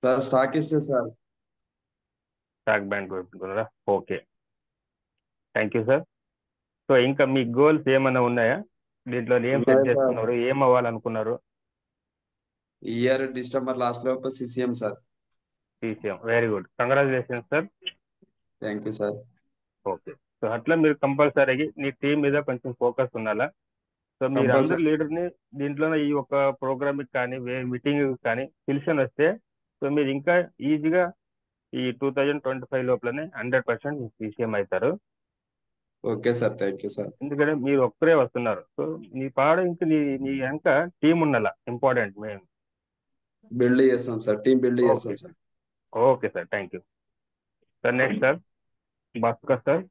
Sir stock ఇస్తే sir. Stock bank పెట్టుకున్నారా? Okay, thank you sir. So ఇంకా మీ goals ఏమైనా ఉన్నాయా? దీంట్లో ఏం సెట్ ఉన్నాయి సార్. చేసుకున్నారు, ఏం అవ్వాలనుకున్నారు? ఈ ఇయర్ డిసెంబర్ లాస్ట్ లోపు CCM sir. TCM, very good, congratulations sir. Thank you sir. Okay. So అట్లా మీరు కంపల్సరీగా నీ టీం మీద కొంచెం ఫోకస్ ఉండాలా. సో మీరు అందరు కంపల్సరీ సార్. లీడర్ని దీంట్లో ఈ ఒక ప్రోగ్రామ్కి కానీ మీటింగ్ కానీ పిలిచిన వస్తే, సో మీరు ఇంకా ఈజీగా ఈ 2025 లోపలనే 100% సీసీఎం అవుతారు. Okay sir, thank you sir. ఎందుకంటే మీరు ఒక్కరే వస్తున్నారు. సో నీ పాడ ఇంకా నీ వెనక టీం ఉండాల, ఇంపార్టెంట్ మెయిన్. బిల్డ్ చేస్తాం సార్, టీం బిల్డ్ ఓకే, చేస్తాం sir. Okay sir, thank you sir. Next sir, Bhaskar sir.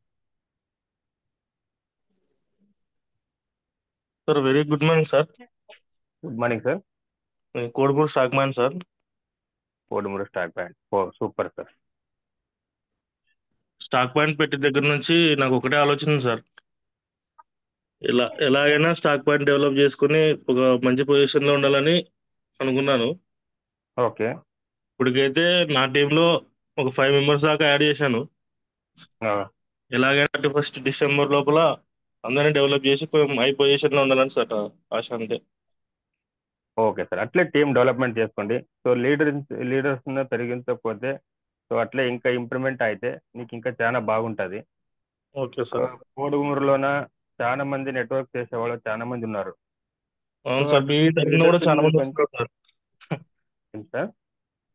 Sir very good morning sir. Good morning sir. Kodumuru stock man sir. Kodumuru stock band, oh super sir. Stock point పెట్టిన దగ్గర నుంచి నాకు ఒకటే ఆలోచన sir. ఎలాగైనా stock point develop చేసుకుని ఒక మంచి పొజిషన్ లో ఉండాలని అనుకున్నాను. ఓకే. ఇప్పటికైతే నా టీంలో ఒక 5 మెంబర్స్ దాకా యాడ్ చేశాను. ఎలాగైనా 31 డిసెంబర్ లోపల అందరినీ డెవలప్ చేసి కొంచెం హై పొజిషన్ లో ఉండాలని సార్ ఆశ అంతే. ఓకే సార్, అట్లే టీం డెవలప్మెంట్ చేసుకోండి. సో లీడర్స్ పెరిగించకపోతే, సో అట్లే ఇంకా ఇంప్రూవ్మెంట్ అయితే నీకు ఇంకా చాలా బాగుంటుంది. Okay sir. కోడుమూరులోన చాలా మంది నెట్వర్క్ చేసేవాళ్ళు చాలా మంది ఉన్నారు. సో అవును సార్, మీ తరపున కూడా లీడర్స్ చాలా మీరు మంది కొంచెం వస్తున్నారు సార్. సార్.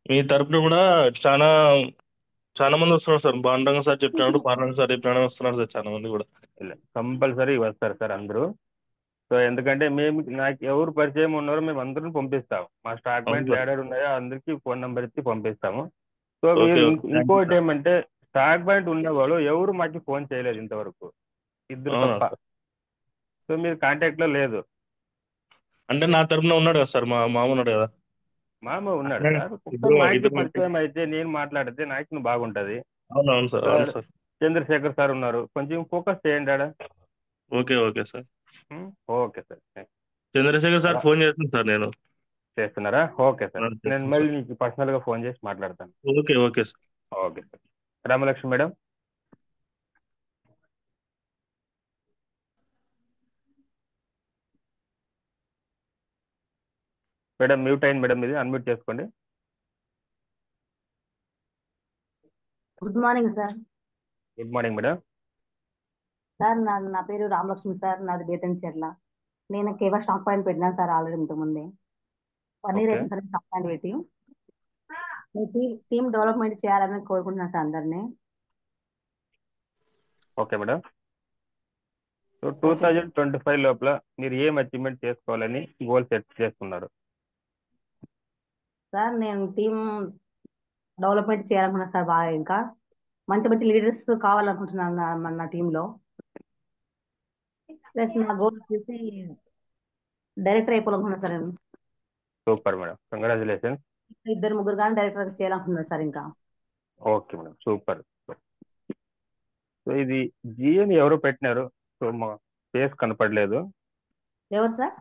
మీ తరపున కూడా చాలా చాలా మంది వస్తున్నారు సార్. పాండురంగ సార్ చెప్పినాడు, పాండురంగ సార్ చెప్పినాడు, వస్తున్నారు సార్ చాలా మంది కూడా. కంపల్సరీ వస్తారు సార్ అందరూ. సో ఎందుకంటే మేము నాకు ఎవరు పరిచయం ఉన్నారో మేము అందరం పంపిస్తాము. మా స్టాక్ అవును పాయింట్ సార్. లీడర్ ఉన్నాయో అందరికీ ఫోన్ నెంబర్ ఇచ్చి పంపిస్తాము. సో ఓకే మీరు ఓకే, థ్యాంక్ యూ ఇంకోటి సార్. ఏమంటే, స్టాక్ పాయింట్ ఉన్నవాళ్ళు ఎవరు మాకు ఫోన్ చేయలేదు ఇంతవరకు, ఇద్దరు అవునా తప్ప. సార్? సో మీరు కాంటాక్ట్ లో లేదు. అంటే నా తరపున ఉన్నాడు కదా సార్, మా మామ ఉన్నాడు కదా. మామ ఉన్నాడు అట్లనే సార్. ఒకసారి ఇద్దరు మా ఇంటి ఇద్దరు పరిచయం అయితే నేను మాట్లాడితే నాకు బాగుంటది అవును అవును సార్, అవును సార్. సార్. చంద్రశేఖర్ సార్ ఉన్నారు, కొంచెం ఫోకస్ చేయండి ఆడ. Okay okay sir. Okay sir. Chandrashekar sir phone చేస్తాను సార్ నేను. చేస్తున్నారా? ఓకే సార్, నేను చేస్తాను మళ్ళీ సార్. మీకు పర్సనల్ గా ఫోన్ చేసి మాట్లాడతాను. Okay okay sir. Okay sir. Ramalakshmi madam. Madam mute అయింది మేడం, ఇది అన్మ్యూట్ చేసుకోండి. Good morning sir. Good morning madam. Sir నా పేరు రామలక్ష్మి సార్, నాది బేతంచెర్ల. నేను కేవలం స్టాక్ పాయింట్ పెట్టినాను సార్ ఆల్రెడీ ఇంతకుముందే. 1 ఇయర్ ఓకే. అవుతుంది సార్ స్టాక్ పాయింట్ పెట్టి. మీ టీమ్ డెవలప్మెంట్ చేయాలని కోరుకుంటున్నాను సార్ అందరినీ. Okay madam. So two okay sir. Thousand twenty five లోపల మీరు ఏం అచీవ్మెంట్ చేసుకోవాలని గోల్ సెట్ చేసుకున్నారు? సార్ నేను టీమ్ డెవలప్మెంట్ చేయాలనుకున్నాను సార్ బాగా. ఇంకా మంచి మంచి లీడర్స్ కావాలనుకుంటున్నాను నా టీంలో. ప్లస్ నా గోల్ వచ్చేసి డైరెక్టర్ అయిపోవాలనుకున్నాను సార్ నేను. Super madam, congratulations. ఇద్దరు ముగ్గురు కానీ డైరెక్టర్ చేయాలనుకున్నాను సార్ ఇంకా. Okay madam, super. సో ఇది జిఎని ఎవరు పెట్టినారు? సో మా ఫేస్ కనపడలేదు. ఎవరు సార్?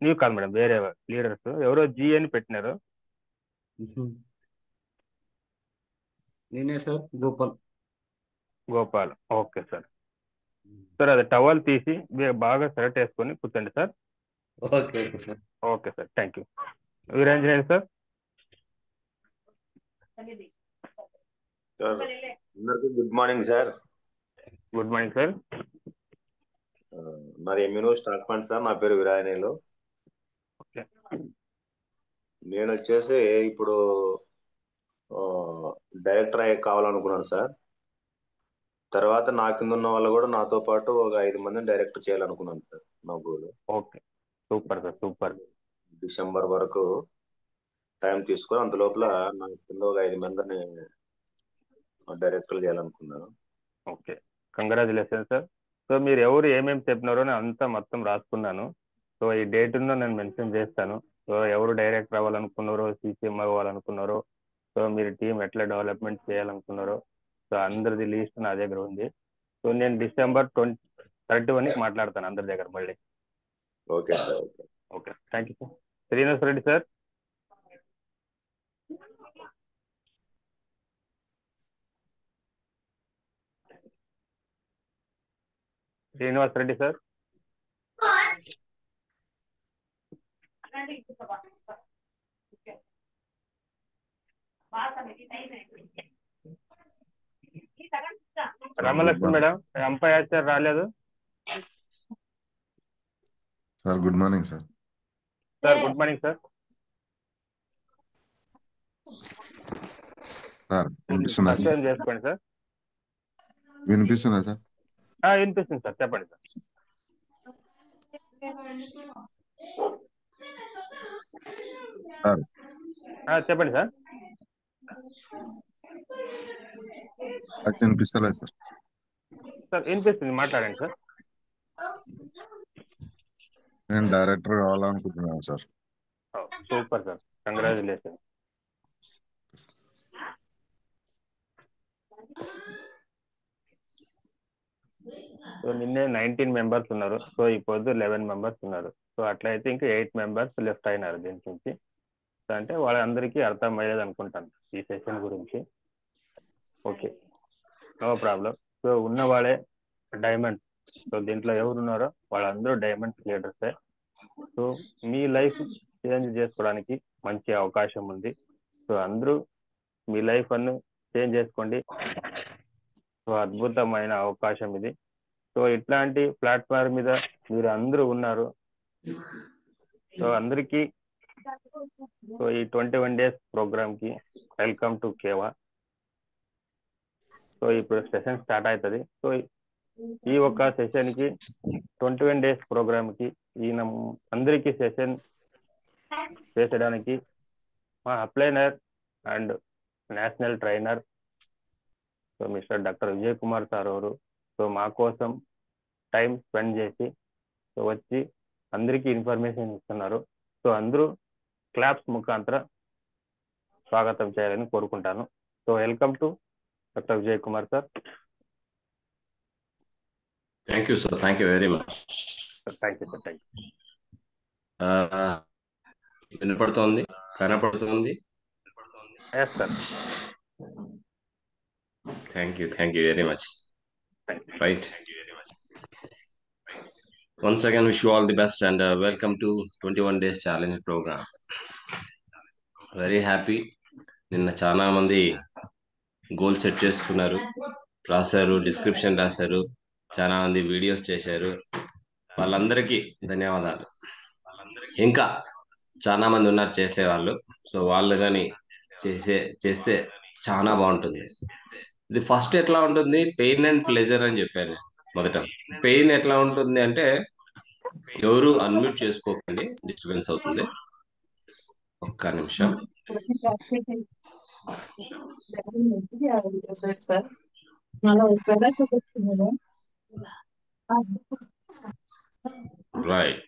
నీవు కాదు మేడం, వేరే లీడర్స్ ఎవరో జిఎని పెట్టినారు. నేనే sir, Gopal. Gopal, okay sir. Sir అది టవల్ తీసి బాగా సెలెక్ట్ వేసుకొని కూర్చోండి sir. Okay okay sir. Okay sir, thank you. Veeranjaneyulu sir. Sir అందరికీ good morning sir. Good morning sir. నాది ఎమ్యూనో స్టాక్ ఫండ్ సార్. నా పేరు వీరాయనేలు. ఓకే. నేను వచ్చేసి ఇప్పుడు డైరెక్టర్ అయ్యి కావాలనుకున్నాను సార్. తర్వాత నా కింద ఉన్న వాళ్ళు కూడా నాతో పాటు ఒక 5 మందిని డైరెక్టర్ చేయాలనుకున్నాను సార్. నా goal okay, super sir, super. December వరకు టైం తీసుకొని అంత లోపల నా కింద ఒక 5 మందిని డైరెక్టర్ చేయాలనుకున్నాను. Okay, congratulation sir. సో మీరు ఎవరు ఏమేమి చెప్పినారో నేను అంతా మొత్తం రాసుకున్నాను. సో ఈ డేట్ను నేను మెన్షన్ చేస్తాను. సో ఎవరు డైరెక్టర్ అవ్వాలనుకున్నారో, సీసీఎం అవ్వాలనుకున్నారో, సో మీరు టీం ఎట్లా డెవలప్మెంట్ చేయాలనుకున్నారో, సో అందరిది లిస్ట్ నా దగ్గర ఉంది. సో నేను డిసెంబర్ 31కి మాట్లాడతాను అందరి దగ్గర మళ్ళీ. Okay sir. Okay, thank you sir. Srinivas Reddy sir. Srinivas Reddy sir. Ramalakshmi madam అంపైర్ రాలేదు సార్. Good morning sir. Sir. Good morning sir. Sir వినిపిస్తుందా సార్? పరిచయం చేసుకోండి సార్. వినిపిస్తుందా సార్? వినిపిస్తుంది సార్, చెప్పండి సార్. చెప్పండి సార్. వినిపిస్తలేదు సార్. సార్ వినిపిస్తుంది, మాట్లాడండి సార్. నేను డైరెక్టర్ కావాలనుకుంటున్నాను sir. Super sir, congratulation. So నిన్నే 19 మెంబర్స్ ఉన్నారు, సో ఇప్పుడు 11 మెంబర్స్ ఉన్నారు. సో అట్లయితే ఇంకా 8 మెంబర్స్ లెఫ్ట్ అయినారు దీని నుంచి. సో అంటే వాళ్ళందరికీ అర్థమయ్యేది అనుకుంటాను ఈ సెషన్ గురించి. Okay, no problem. సో ఉన్నవాళ్ళే డైమండ్. సో దీంట్లో ఎవరు ఉన్నారో వాళ్ళందరూ డైమండ్ లీడర్సే. సో మీ లైఫ్ చేంజ్ చేసుకోవడానికి మంచి అవకాశం ఉంది. సో అందరూ మీ లైఫ్ అನ್ನು చేంజ్ చేసుకోండి. సో అద్భుతమైన అవకాశం ఇది. సో ఇట్లాంటి ప్లాట్ఫామ్ మీద మీరు అందరూ ఉన్నారు. సో అందరికీ సో ఈ 21 days ప్రోగ్రామ్ కి వెల్కమ్ టు కేవా. సో ఇప్పుడు సెషన్ స్టార్ట్ అవుతుంది. సో ఈ ఒక్క సెషన్ కి 21 days ప్రోగ్రామ్ కి ఈయన అందరికీ సెషన్ చేసడానికి మా అప్లైనర్ and national trainer so mister doctor Vijay Kumar sir ಅವರು సో మా కోసం టైం స్పెండ్ చేసి సో వచ్చి అందరికీ ఇన్ఫర్మేషన్ ఇస్తున్నారు. సో అందరూ క్లాప్స్ ముఖాంతర స్వాగతం చేయాలని కోరుకుంటాను. So welcome to doctor Vijay Kumar sir. Thank you sir, thank you very much. Thank you sir. Thank you. వినపడుతోంది, కనపడుతోంది. Yes sir. Thank you very much. Right, once again wish you all the best and welcome to 21 days challenge program. Very happy. నిన్న చాలా మంది goal set చేసుకున్నారు, రాశారు, description రాశారు, చాలా మంది వీడియోస్ చేశారు. వాళ్ళందరికీ ధన్యవాదాలు. ఇంకా చాలా మంది ఉన్నారు చేసేవాళ్ళు. సో వాళ్ళు కానీ చేస్తే చాలా బాగుంటుంది. ఇది ఫస్ట్ ఎట్లా ఉంటుంది, పెయిన్ అండ్ ప్లెజర్ అని చెప్పాను మొదట. పెయిన్ ఎట్లా ఉంటుంది అంటే ఎవరు అన్మ్యూట్ చేసుకోకండి, డిస్టర్బెన్స్ అవుతుంది. ఒక్క నిమిషం. రైట్,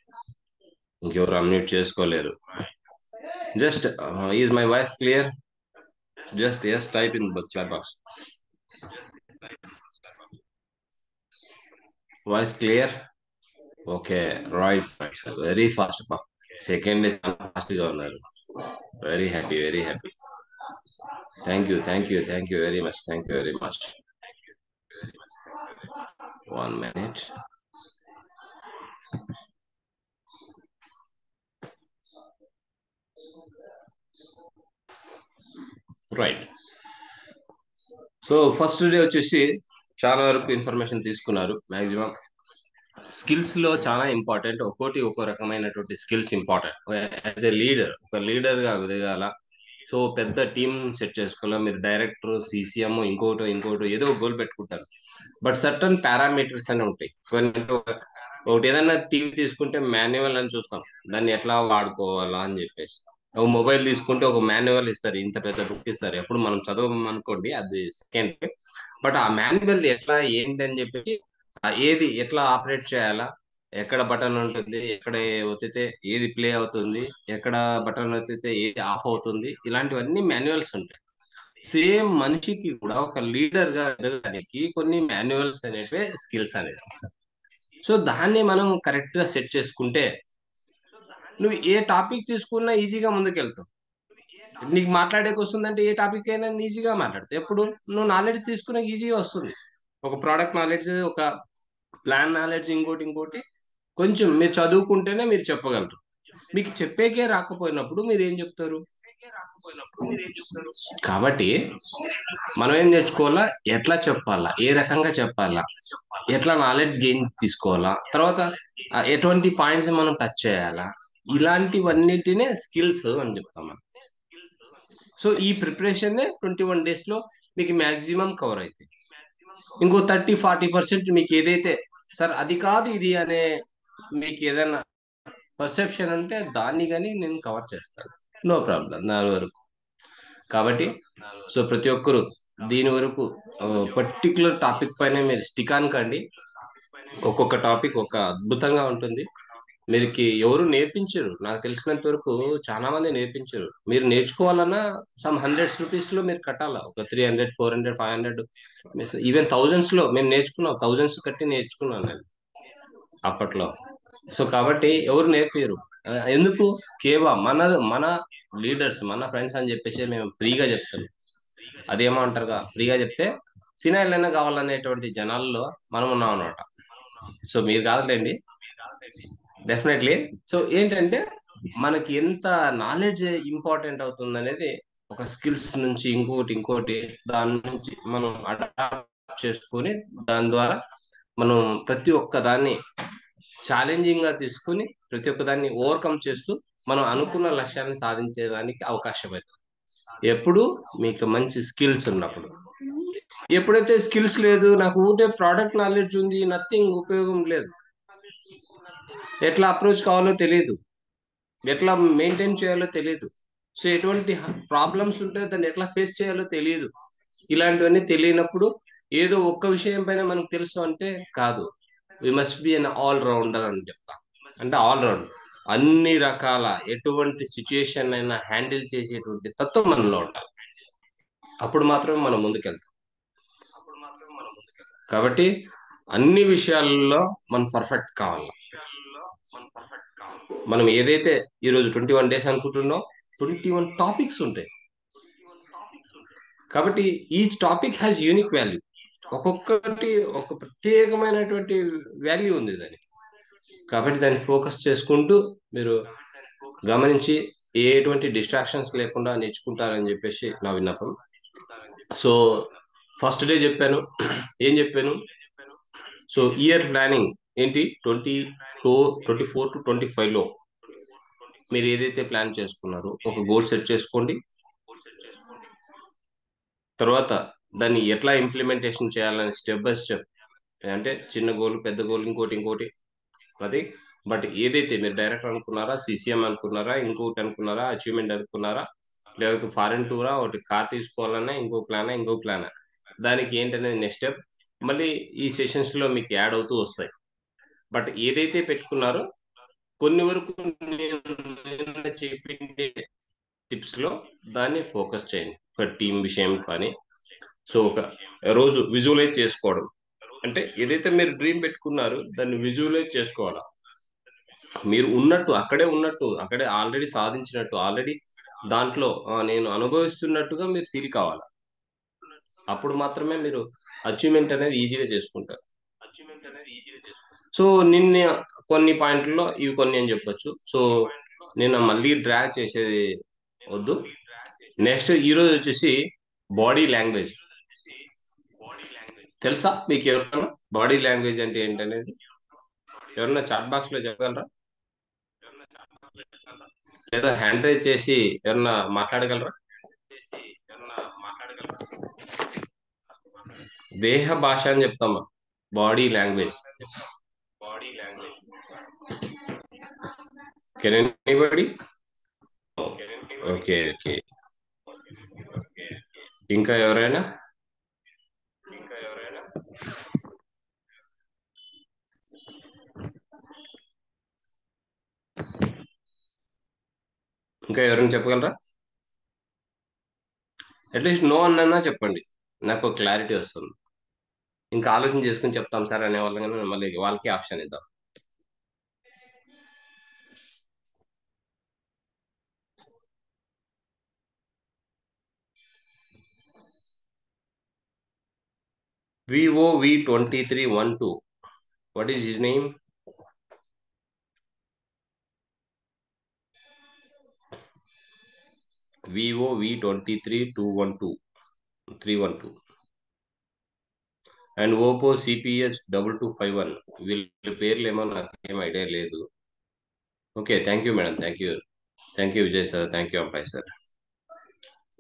ఇంకెవరు అన్మ్యూట్ చేసుకోలేరు. Just is my voice clear? Just yes type in chat box. Voice clear? Okay, right. Very fast. Second fast గా ఉన్నారు. Very happy, very happy. Thank you very much. 1 minute. Right. So first day వచ్చేసి చాలా వరకు information తీసుకున్నారు. Maximum skills లో చాలా important, ఒక్కో రకమైనటువంటి skills important. As a leader, ఒక లీడర్ గా ఎదగాల. సో పెద్ద టీం సెట్ చేసుకోవాలా. మీరు డైరెక్టర్, సిసిఎం, ఇంకోటి ఏదో ఒక గోల్ పెట్టుకుంటారు. బట్ సర్టన్ పారామీటర్స్ అని ఉంటాయి. ఒకటి ఏదైనా టీవీ తీసుకుంటే మాన్యువల్ అని చూస్తాం, దాన్ని ఎట్లా వాడుకోవాలా అని చెప్పేసి. ఒక మొబైల్ తీసుకుంటే ఒక మాన్యువల్ ఇస్తారు, ఇంత పెద్ద బుక్ ఇస్తారు. ఎప్పుడు మనం చదవమనుకోండి, అది సెకండ్. బట్ ఆ మాన్యువల్ ఎట్లా ఏంటి అని చెప్పేసి, ఏది ఎట్లా ఆపరేట్ చేయాలా, ఎక్కడ బటన్ ఉంటుంది, ఎక్కడ ఒత్తితే ఏది ప్లే అవుతుంది, ఎక్కడ బటన్ ఒత్తితే ఏది ఆఫ్ అవుతుంది, ఇలాంటివన్నీ మాన్యువల్స్ ఉంటాయి. సేమ్ మనిషికి కూడా ఒక లీడర్ గా ఎదగడానికి కొన్ని మాన్యువల్స్ అనేవి స్కిల్స్ అనేది. సో దాన్ని మనం కరెక్ట్ గా సెట్ చేసుకుంటే నువ్వు ఏ టాపిక్ తీసుకున్నా ఈజీగా ముందుకెళ్తావు. నీకు మాట్లాడేకి వస్తుందంటే ఏ టాపిక్ అయినా ఈజీగా మాట్లాడతావు. ఎప్పుడు నువ్వు నాలెడ్జ్ తీసుకున్నా ఈజీగా వస్తుంది. ఒక ప్రోడక్ట్ నాలెడ్జ్, ఒక ప్లాన్ నాలెడ్జ్ ఇంకోటి కొంచెం మీరు చదువుకుంటేనే మీరు చెప్పగలరు. మీకు చెప్పేకే రాకపోయినప్పుడు మీరు ఏం చెప్తారు? కాబట్టి మనం ఏం నేర్చుకోవాలా, ఎట్లా చెప్పాలా, ఏ రకంగా చెప్పాలా, ఎట్లా నాలెడ్జ్ గెయిన్ తీసుకోవాలా, తర్వాత ఎటువంటి పాయింట్స్ మనం టచ్ చేయాలా, ఇలాంటివన్నిటినే స్కిల్స్ అని చెప్తాం మనం. సో ఈ ప్రిపరేషన్ 21 days లో మీకు మాక్సిమం కవర్ అవుతుంది. ఇంకో 30-40% మీకు ఏదైతే సార్ అది కాదు ఇది అనే మీకు ఏదైనా పర్సెప్షన్ ఉంటే దాన్ని కానీ నేను కవర్ చేస్తాను, నో ప్రాబ్లం దాని వరకు. కాబట్టి సో ప్రతి ఒక్కరు దీని వరకు పర్టికులర్ టాపిక్ పైన మీరు స్టిక్ అనుకోండి. ఒక్కొక్క టాపిక్ ఒక అద్భుతంగా ఉంటుంది. మీరుకి ఎవరు నేర్పించరు, నాకు తెలిసినంత వరకు చాలా మంది నేర్పించరు. మీరు నేర్చుకోవాలన్నా సమ్ ₹100s లో మీరు కట్టాలా, ఒక 300, 400, 500, ఈవెన్ థౌజండ్స్ లో మేము నేర్చుకున్నాం. థౌజండ్స్ కట్టి నేర్చుకున్నాను నేను అప్పట్లో. సో కాబట్టి ఎవరు నేర్పియరు. ఎందుకు? కేవలం మన లీడర్స్, మన ఫ్రెండ్స్ అని చెప్పేసి మేము ఫ్రీగా చెప్తాం. అదేమంటారుగా, ఫ్రీగా చెప్తే ఫినాయిల్ కావాలనేటువంటి జనాల్లో మనం ఉన్నాం అనమాట. సో మీరు కాదులేండి, డెఫినెట్లీ. సో ఏంటంటే మనకి ఎంత నాలెడ్జ్ ఇంపార్టెంట్ అవుతుంది అనేది ఒక స్కిల్స్ నుంచి ఇంకోటి దాని నుంచి మనం అడాప్ట్ చేసుకొని దాని ద్వారా మనం ప్రతి ఒక్క దాన్ని ఛాలెంజింగ్ గా తీసుకుని ప్రతి ఒక్క దాన్ని ఓవర్కమ్ చేస్తూ మనం అనుకున్న లక్ష్యాన్ని సాధించేదానికి అవకాశం అవుతుంది. ఎప్పుడు మీకు మంచి స్కిల్స్ ఉన్నప్పుడు. ఎప్పుడైతే స్కిల్స్ లేదు, నాకు ఊటే ప్రోడక్ట్ నాలెడ్జ్ ఉంది, నథింగ్, ఉపయోగం లేదు. ఎట్లా అప్రోచ్ కావాలో తెలియదు, ఎట్లా మెయింటైన్ చేయాలో తెలియదు. సో ఎటువంటి ప్రాబ్లమ్స్ ఉంటే దాన్ని ఎట్లా ఫేస్ చేయాలో తెలియదు. ఇలాంటివన్నీ తెలియనప్పుడు ఏదో ఒక్క విషయం పైన మనకు తెలుసు అంటే కాదు. We must be an all rounder అని చెప్తా. అంటే ఆల్ రౌండ్, అన్ని రకాల ఎటువంటి సిచ్యుయేషన్ అయినా హ్యాండిల్ చేసేటువంటి తత్వం మనలో ఉండాలి. అప్పుడు మాత్రమే మనం ముందుకెళ్తాం. కాబట్టి అన్ని విషయాల్లో మనం పర్ఫెక్ట్ కావాలి. మనం ఏదైతే ఈరోజు 21 days అనుకుంటున్నాం, 21 టాపిక్స్ ఉంటాయి. కాబట్టి each topic has unique value. ఒక్కొక్కటి ఒక ప్రత్యేకమైనటువంటి వాల్యూ ఉంది దానికి. కాబట్టి దాన్ని ఫోకస్ చేసుకుంటూ మీరు గమనించి ఎటువంటి డిస్ట్రాక్షన్స్ లేకుండా నేర్చుకుంటారని చెప్పేసి నా విన్నపం. సో ఫస్ట్ డే చెప్పాను, ఏం చెప్పాను? సో ఇయర్ ప్లానింగ్ ఏంటి, 24 to 25లో మీరు ఏదైతే ప్లాన్ చేసుకున్నారో ఒక గోల్ సెట్ చేసుకోండి. తర్వాత దాన్ని ఎట్లా ఇంప్లిమెంటేషన్ చేయాలని స్టెప్ బై స్టెప్, అంటే చిన్న గోల్, పెద్ద గోల్, ఇంకోటి అది. బట్ ఏదైతే మీరు డైరెక్టర్ అనుకున్నారా, సిసిఎం అనుకున్నారా, ఇంకోటి అనుకున్నారా, అచీవ్మెంట్ అనుకున్నారా, లేకపోతే ఫారెన్ టూరా, ఒకటి కార్ తీసుకోవాలన్నా ఇంకో ప్లానా, దానికి ఏంటనేది నెక్స్ట్ స్టెప్. మళ్ళీ ఈ సెషన్స్ లో మీకు యాడ్ అవుతూ వస్తాయి. బట్ ఏదైతే పెట్టుకున్నారో కొన్ని వరకు నేను చెప్పిన టిప్స్ లో దాన్ని ఫోకస్ చేయండి. ఒక టీం విషయం కానీ, సో ఒక రోజు విజువలైజ్ చేసుకోవడం, అంటే ఏదైతే మీరు డ్రీమ్ పెట్టుకున్నారో దాన్ని విజువలైజ్ చేసుకోవాలా. మీరు అక్కడే ఆల్రెడీ సాధించినట్టు, ఆల్రెడీ దాంట్లో నేను అనుభవిస్తున్నట్టుగా మీరు ఫీల్ కావాలి. అప్పుడు మాత్రమే మీరు అచీవ్మెంట్ అనేది ఈజీగా చేసుకుంటారు. సో నిన్న కొన్ని పాయింట్లలో ఇవి కొన్ని అని చెప్పొచ్చు. సో నేను మళ్ళీ డ్రాగ్ చేసేది వద్దు. నెక్స్ట్ ఈరోజు వచ్చేసి బాడీ లాంగ్వేజ్. తెలుసా మీకు ఎవరన్నా బాడీ లాంగ్వేజ్ అంటే ఏంటనేది? ఎవరన్నా చాట్ బాక్స్ లో చెప్పగలరా, లేదా హ్యాండ్ రైజ్ చేసి ఎవరన్నా మాట్లాడగలరా? దేహ భాష అని చెప్తామా, body language. Can anybody? Okay. ఇంకా ఎవరైనా? ఇంకా ఎవరైనా చెప్పగలరా? అట్లీస్ట్ నో అన్నా చెప్పండి, నాకు క్లారిటీ వస్తుంది. ఇంకా ఆలోచన చేసుకుని చెప్తాం సార్ అనే వాళ్ళని కానీ మళ్ళీ వాళ్ళకి ఆప్షన్ ఇద్దాం. VOV2312 What is his name? Vivo V23 312 and Oppo CPH 2251. వీళ్ళ పేర్లు ఏమో నాకు ఏం ఐడియా లేదు. Okay, thank you madam, thank you Vijay sir, thank you అబ్బాయి సార్.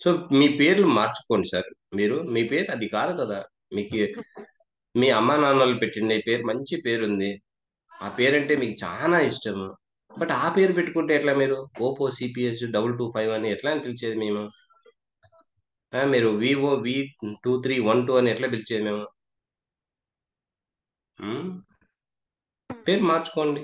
సో మీ పేర్లు మార్చుకోండి సార్. మీరు మీ పేరు అది కాదు కదా. మీకు మీ అమ్మా నాన్నలు పెట్టిన పేరు మంచి పేరు ఉంది, ఆ పేరంటే మీకు చాలా ఇష్టము. బట్ ఆ పేరు పెట్టుకుంటే ఎట్లా? మీరు ఓపో సిపిహెచ్ 2251 అని ఎట్లా అని పిలిచేది మేము? మీరు వివో V2312 అని ఎట్లా పిలిచేది మేము? పేరు మార్చుకోండి.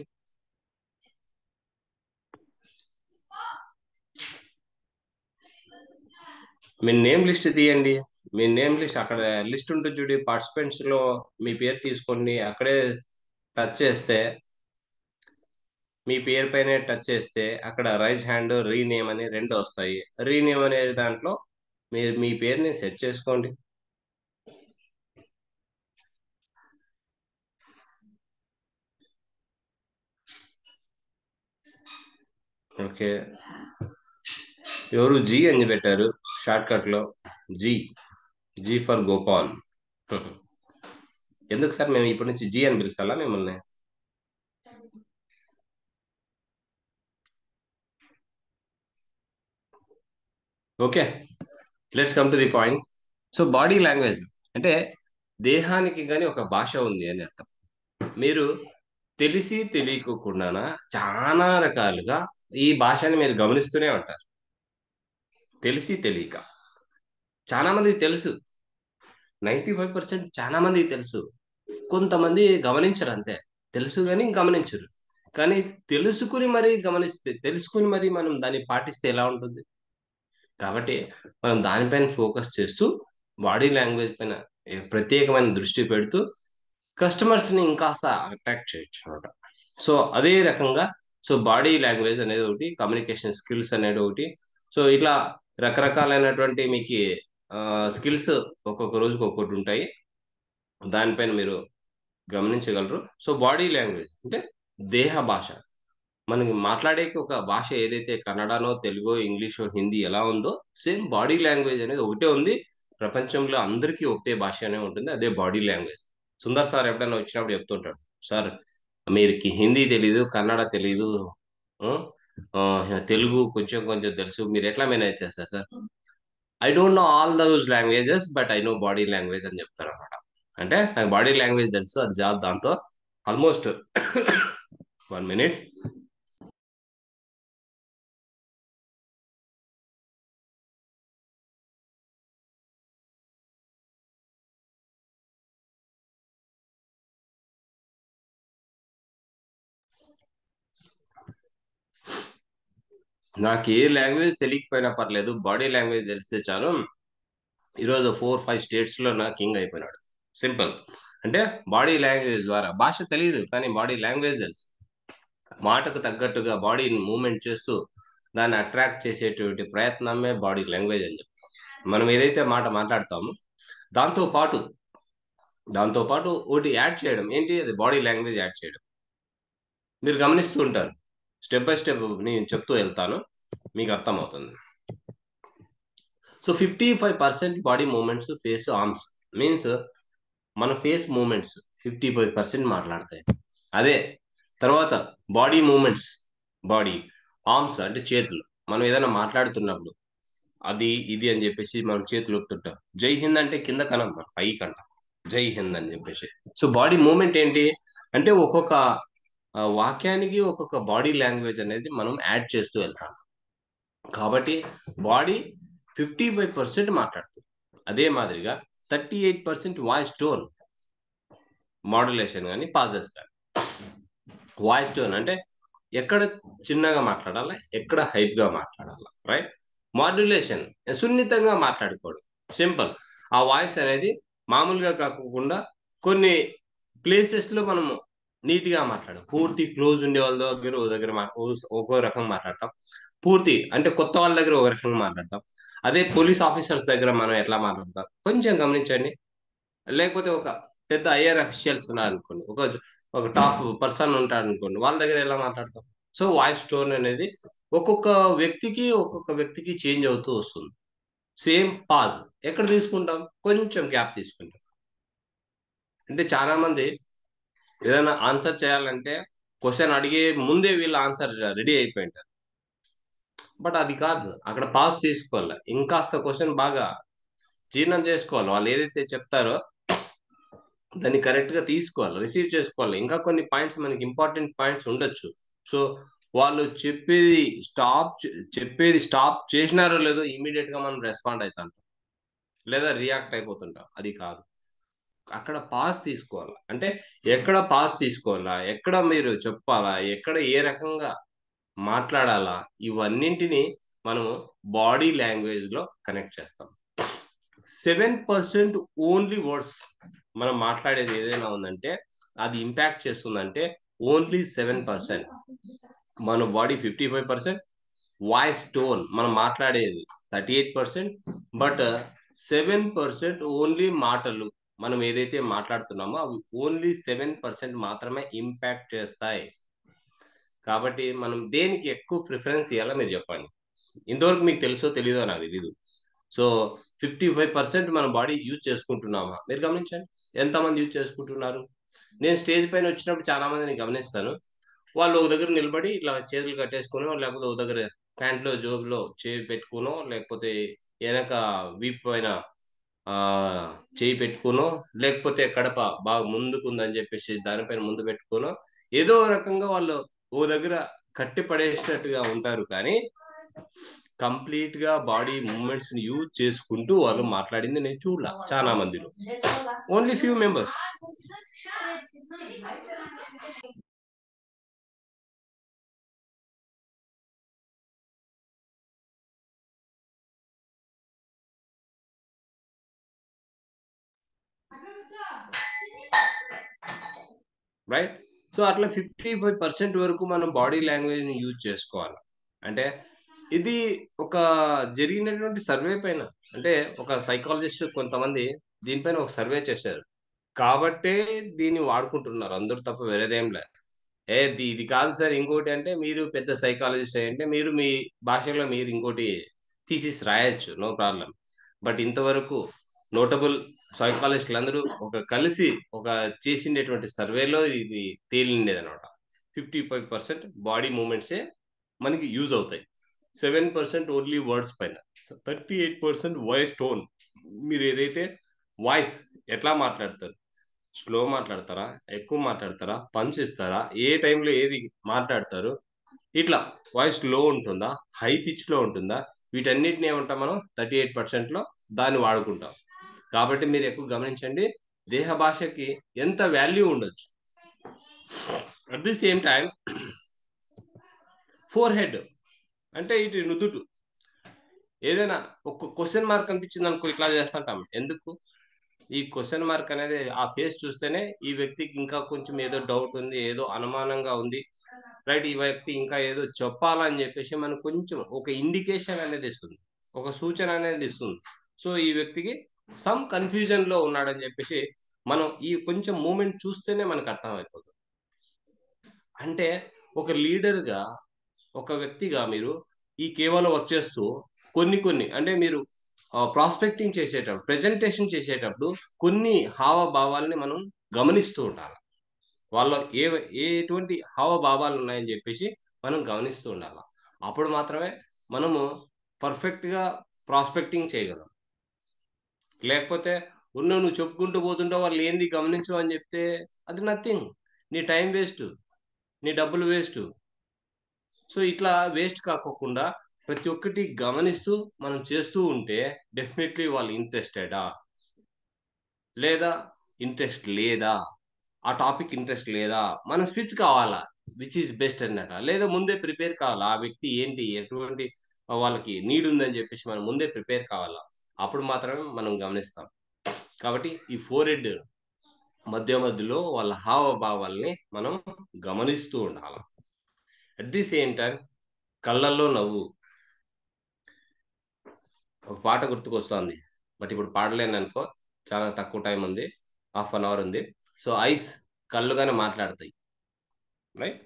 మీ నేమ్ లిస్ట్ తీయండి. మీ నేమ్ లిస్ట్ అక్కడ లిస్ట్ ఉంటుంది చూడు, పార్టిసిపెంట్స్ లో మీ పేరు తీసుకోండి. అక్కడే టచ్ చేస్తే, మీ పేరు పైన టచ్ చేస్తే అక్కడ రైజ్ హ్యాండ్, రీనేమ్ అని రెండు వస్తాయి. రీనేమ్ అనే దాంట్లో మీరు మీ పేరుని సెట్ చేసుకోండి. ఓకే, ఎవరు జీ అని పెట్టారు షార్ట్ కట్ లో? G for Gopal. ఎందుకు సార్ మేము ఇప్పటి నుంచి జీ అని పిలుస్తాలా మిమ్మల్ని? Okay, let's come to the point. So body language అంటే దేహానికి కానీ ఒక భాష ఉంది అని అర్థం. మీరు తెలిసి తెలియకోకుండా చాలా రకాలుగా ఈ భాషని మీరు గమనిస్తూనే ఉంటారు. తెలిసి తెలియక చాలా మందికి తెలుసు, 95% చాలా మందికి తెలుసు. కొంతమంది గమనించరు, అంతే. తెలుసు కానీ గమనించరు. కానీ తెలుసుకుని మరీ గమనిస్తే, తెలుసుకుని మరీ మనం దాన్ని పాటిస్తే ఎలా ఉంటుంది? కాబట్టి మనం దానిపైన ఫోకస్ చేస్తూ బాడీ లాంగ్వేజ్ పైన ప్రత్యేకమైన దృష్టి పెడుతూ కస్టమర్స్ని ఇంకాస్త అట్రాక్ట్ చేయొచ్చు అనమాట. సో అదే రకంగా సో బాడీ లాంగ్వేజ్ అనేది ఒకటి, కమ్యూనికేషన్ స్కిల్స్ అనేది ఒకటి. సో ఇట్లా రకరకాలైనటువంటి మీకు స్కిల్స్ ఒక్కొక్క రోజుకి ఒక్కొక్కటి ఉంటాయి, దానిపైన మీరు గమనించగలరు. సో బాడీ లాంగ్వేజ్ అంటే దేహ భాష. మనకి మాట్లాడేకి ఒక భాష ఏదైతే కన్నడనో, తెలుగో, ఇంగ్లీషో, హిందీ ఎలా ఉందో సేమ్ బాడీ లాంగ్వేజ్ అనేది ఒకటే ఉంది. ప్రపంచంలో అందరికీ ఒకటే భాష అనే ఉంటుంది, అదే బాడీ లాంగ్వేజ్. సుందర్ సార్ ఎప్పుడైనా వచ్చినప్పుడు చెప్తుంటాడు, సార్ మీరుకి హిందీ తెలీదు, కన్నడ తెలీదు, తెలుగు కొంచెం కొంచెం తెలుసు, మీరు ఎట్లా మేనేజ్ చేస్తారు sir? I don't know all those languages but I know body language అని చెప్తారు అనమాట. అంటే నాకు బాడీ లాంగ్వేజ్ తెలుసు, అది చాలు. దాంతో ఆల్మోస్ట్ 1 minute. నాకు ఏ లాంగ్వేజ్ తెలియకపోయినా పర్లేదు, బాడీ లాంగ్వేజ్ తెలిస్తే చాలు. ఈరోజు 4-5 స్టేట్స్లో నా కింగ్ అయిపోయినాడు. సింపుల్. అంటే బాడీ లాంగ్వేజ్ ద్వారా, భాష తెలియదు కానీ బాడీ లాంగ్వేజ్ తెలుసు. మాటకు తగ్గట్టుగా బాడీని మూవ్మెంట్ చేస్తూ దాన్ని అట్రాక్ట్ చేసేటువంటి ప్రయత్నమే బాడీ లాంగ్వేజ్ అని చెప్తాం. మనం ఏదైతే మాట మాట్లాడతామో దాంతో పాటు ఒకటి యాడ్ చేయడం, ఏంటి అది? బాడీ లాంగ్వేజ్ యాడ్ చేయడం. మీరు గమనిస్తూ ఉంటారు, స్టెప్ బై స్టెప్ నేను చెప్తూ వెళ్తాను, మీకు అర్థమవుతుంది. So 55% body movements face arms, means మన ఫేస్ మూమెంట్స్ 55% మాట్లాడతాయి. అదే తర్వాత బాడీ మూమెంట్స్, బాడీ ఆర్మ్స్ అంటే చేతులు. మనం ఏదైనా మాట్లాడుతున్నప్పుడు అది ఇది అని చెప్పేసి మనం చేతులు ఊపుతుంటాం. జై హింద్ అంటే కింద కనం, పై కంట జై హింద్ అని చెప్పేసి. సో బాడీ మూమెంట్ ఏంటి అంటే ఒక్కొక్క వాక్యానికి ఒక్కొక్క బాడీ లాంగ్వేజ్ అనేది మనం యాడ్ చేస్తూ వెళ్తాం. కాబట్టి బాడీ 55% మాట్లాడుతుంది. అదే మాదిరిగా 38% వాయిస్ టోన్ మాడ్యులేషన్ కానీ పాజెస్ కానీ. వాయిస్ టోన్ అంటే ఎక్కడ చిన్నగా మాట్లాడాలా, ఎక్కడ హైప్గా మాట్లాడాలా, రైట్? మాడ్యులేషన్ సున్నితంగా మాట్లాడుకోవడం, సింపుల్. ఆ వాయిస్ అనేది మామూలుగా కాకుండా కొన్ని ప్లేసెస్లో మనము నీట్గా మాట్లాడడం. పూర్తి క్లోజ్ ఉండే వాళ్ళ దగ్గర ఒక్కో రకం మాట్లాడతాం. పూర్తి అంటే కొత్త వాళ్ళ దగ్గర ఒక రకంగా మాట్లాడతాం. అదే పోలీస్ ఆఫీసర్స్ దగ్గర మనం ఎట్లా మాట్లాడతాం కొంచెం గమనించండి. లేకపోతే ఒక పెద్ద ఐఆర్ అఫీషియల్స్ ఉన్నారనుకోండి, ఒక ఒక టాప్ పర్సన్ ఉంటాడు అనుకోండి, వాళ్ళ దగ్గర ఎలా మాట్లాడతాం? సో వాయిస్ టోన్ అనేది ఒక్కొక్క వ్యక్తికి చేంజ్ అవుతూ వస్తుంది. సేమ్ పాజ్ ఎక్కడ తీసుకుంటాం? కొంచెం గ్యాప్ తీసుకుంటాం. అంటే చాలా మంది ఏదైనా ఆన్సర్ చేయాలంటే క్వశ్చన్ అడిగే ముందే వీళ్ళు ఆన్సర్ రెడీ అయిపోయింటారు. బట్ అది కాదు, అక్కడ పాజ్ తీసుకోవాలి, ఇంకాస్త క్వశ్చన్ బాగా జీర్ణం చేసుకోవాలి. వాళ్ళు ఏదైతే చెప్తారో దాన్ని కరెక్ట్ గా తీసుకోవాలి, రిసీవ్ చేసుకోవాలి. ఇంకా కొన్ని పాయింట్స్ మనకి ఇంపార్టెంట్ పాయింట్స్ ఉండొచ్చు. సో వాళ్ళు చెప్పేది స్టాప్ చేసినారో లేదో ఇమీడియట్ గా మనం రెస్పాండ్ అవుతాం, లేదా రియాక్ట్ అయిపోతుంటాం. అది కాదు, అక్కడ పాజ్ తీసుకోవాలా. అంటే ఎక్కడ పాజ్ తీసుకోవాలా, ఎక్కడ మీరు చెప్పాలా, ఎక్కడ ఏ రకంగా మాట్లాడాలా, ఇవన్నింటినీ మనము బాడీ లాంగ్వేజ్ లో కనెక్ట్ చేస్తాం. 7% ఓన్లీ వర్డ్స్ మనం మాట్లాడేది ఏదైనా ఉందంటే అది ఇంపాక్ట్ చేస్తుందంటే ఓన్లీ 7%. మన బాడీ 55%, వాయిస్ టోన్ మనం మాట్లాడేది 38%, బట్ 7% ఓన్లీ మాటలు మనం ఏదైతే మాట్లాడుతున్నామో అవి ఓన్లీ 7% మాత్రమే ఇంపాక్ట్ చేస్తాయి. కాబట్టి మనం దేనికి ఎక్కువ ప్రిఫరెన్స్ ఇవ్వాలో మీరు చెప్పండి. ఇంతవరకు మీకు తెలుసో తెలీదో నాకు తెలీదు. సో 55% మన బాడీ యూజ్ చేసుకుంటున్నామా మీరు గమనించండి. ఎంతమంది యూజ్ చేసుకుంటున్నారు? నేను స్టేజ్ పైన వచ్చినప్పుడు చాలా మందిని గమనిస్తాను. వాళ్ళు ఒక దగ్గర నిలబడి ఇట్లా చేతులు కట్టేసుకునో, లేకపోతే ఒక దగ్గర ప్యాంట్లో జోబులో చేయి పెట్టుకునో, లేకపోతే వెనక వీపు పైన చేయి పెట్టుకునో, లేకపోతే కడప బాగా ముందుకుందని చెప్పేసి దానిపైన ముందు పెట్టుకునో, ఏదో రకంగా వాళ్ళు ఓ దగ్గర కట్టి పడేసినట్టుగా ఉంటారు. కానీ కంప్లీట్ గా బాడీ మూమెంట్స్ ని యూజ్ చేసుకుంటూ వాళ్ళు మాట్లాడింది నేను చూడలా చాలా మందిలో. Only few members. Right. So అట్లా 55% వరకు మనం బాడీ లాంగ్వేజ్ ని యూజ్ చేసుకోవాలి. అంటే ఇది ఒక జరిగినటువంటి సర్వే పైన, అంటే ఒక సైకాలజిస్ట్ కొంతమంది దీనిపైన ఒక సర్వే చేశారు కాబట్టే దీన్ని వాడుకుంటున్నారు అందరూ, తప్ప వేరేదేం లేదు. ఇది కాదు సార్ ఇంకోటి అంటే మీరు పెద్ద సైకాలజిస్ట్ అయ్యంటే మీరు మీ భాషలో మీరు ఇంకోటి థీసిస్ రాయొచ్చు, నో ప్రాబ్లం. బట్ ఇంతవరకు నోటబుల్ సైకాలజిస్టులు అందరూ కలిసి చేసినటువంటి సర్వేలో ఇది తేలిండేది అనమాట. 55% బాడీ మూమెంట్సే మనకి యూజ్ అవుతాయి, 7% ఓన్లీ వర్డ్స్ పైన, 38% వాయిస్ టోన్. మీరు ఏదైతే వాయిస్ ఎట్లా మాట్లాడతారు, స్లో మాట్లాడతారా, ఎక్కువ మాట్లాడతారా, పంచ్ ఇస్తారా, ఏ టైంలో ఏది మాట్లాడతారు, ఇట్లా వాయిస్ లో ఉంటుందా, హై పిచ్ లో ఉంటుందా, వీటన్నిటిని ఏమంటాం మనం 38% లో దాన్ని వాడుకుంటాం. కాబట్టి మీరు ఎక్కువ గమనించండి, దేహ భాషకి ఎంత వాల్యూ ఉండొచ్చు. At the same time four head అంటే ఇటు నుదుటు, ఏదైనా ఒక క్వశ్చన్ మార్క్ అనిపించింది అనుకో ఇట్లా చేస్తుంటాం. ఎందుకు? ఈ క్వశ్చన్ మార్క్ అనేది ఆ ఫేస్ చూస్తేనే ఈ వ్యక్తికి ఇంకా కొంచెం ఏదో డౌట్ ఉంది, ఏదో అనుమానంగా ఉంది, రైట్, ఈ వ్యక్తి ఇంకా ఏదో చెప్పాలని చెప్పేసి మనకు కొంచెం ఒక ఇండికేషన్ అనేది ఇస్తుంది, ఒక సూచన అనేది ఇస్తుంది. సో ఈ వ్యక్తికి సమ్ కన్ఫ్యూజన్ లో ఉన్నాడని చెప్పేసి మనం ఈ కొంచెం మూమెంట్ చూస్తేనే మనకు అర్థమైపోతుంది. అంటే ఒక లీడర్గా, ఒక వ్యక్తిగా మీరు ఈ కేవలం వర్క్ చేస్తూ కొన్ని అంటే మీరు ప్రాస్పెక్టింగ్ చేసేటప్పుడు, ప్రెజెంటేషన్ చేసేటప్పుడు కొన్ని హావభావాలని మనం గమనిస్తూ ఉండాలి. వాళ్ళ ఎటువంటి హావభావాలు ఉన్నాయని చెప్పేసి మనం గమనిస్తూ ఉండాలి. అప్పుడు మాత్రమే మనము పర్ఫెక్ట్గా ప్రాస్పెక్టింగ్ చేయగలం. లేకపోతే నువ్వు చెప్పుకుంటూ పోతుంటే వాళ్ళు ఏంది గమనించు అని చెప్తే అది నథింగ్, నీ టైం వేస్ట్, నీ డబ్బులు వేస్ట్. సో ఇట్లా వేస్ట్ కాకోకుండా ప్రతి ఒక్కటి గమనిస్తూ మనం చేస్తూ ఉంటే డెఫినెట్లీ వాళ్ళు ఇంట్రెస్టెడా లేదా ఇంట్రెస్ట్ లేదా, ఆ టాపిక్ ఇంట్రెస్ట్ లేదా, మనం స్విచ్ కావాలా, విచ్ ఈస్ బెస్ట్ అన్నట, లేదా ముందే ప్రిపేర్ కావాలా, ఆ వ్యక్తి ఏంటి ఎటువంటి వాళ్ళకి నీడ్ ఉందని చెప్పేసి మనం ముందే ప్రిపేర్ కావాలా. అప్పుడు మాత్రమే మనం గమనిస్తాం. కాబట్టి ఈ ఫోర్ హెడ్ మధ్యలో వాళ్ళ హావభావాల్ని మనం గమనిస్తూ ఉండాలి. అట్ ది సేమ్ టైం కళ్ళల్లో నవ్వు. ఒక పాట గుర్తుకొస్తుంది, బట్ ఇప్పుడు పాడలేను అనుకో, చాలా తక్కువ టైం ఉంది, హాఫ్ అన్ అవర్ ఉంది. సో ఐస్ కళ్ళుగానే మాట్లాడతాయి. రైట్?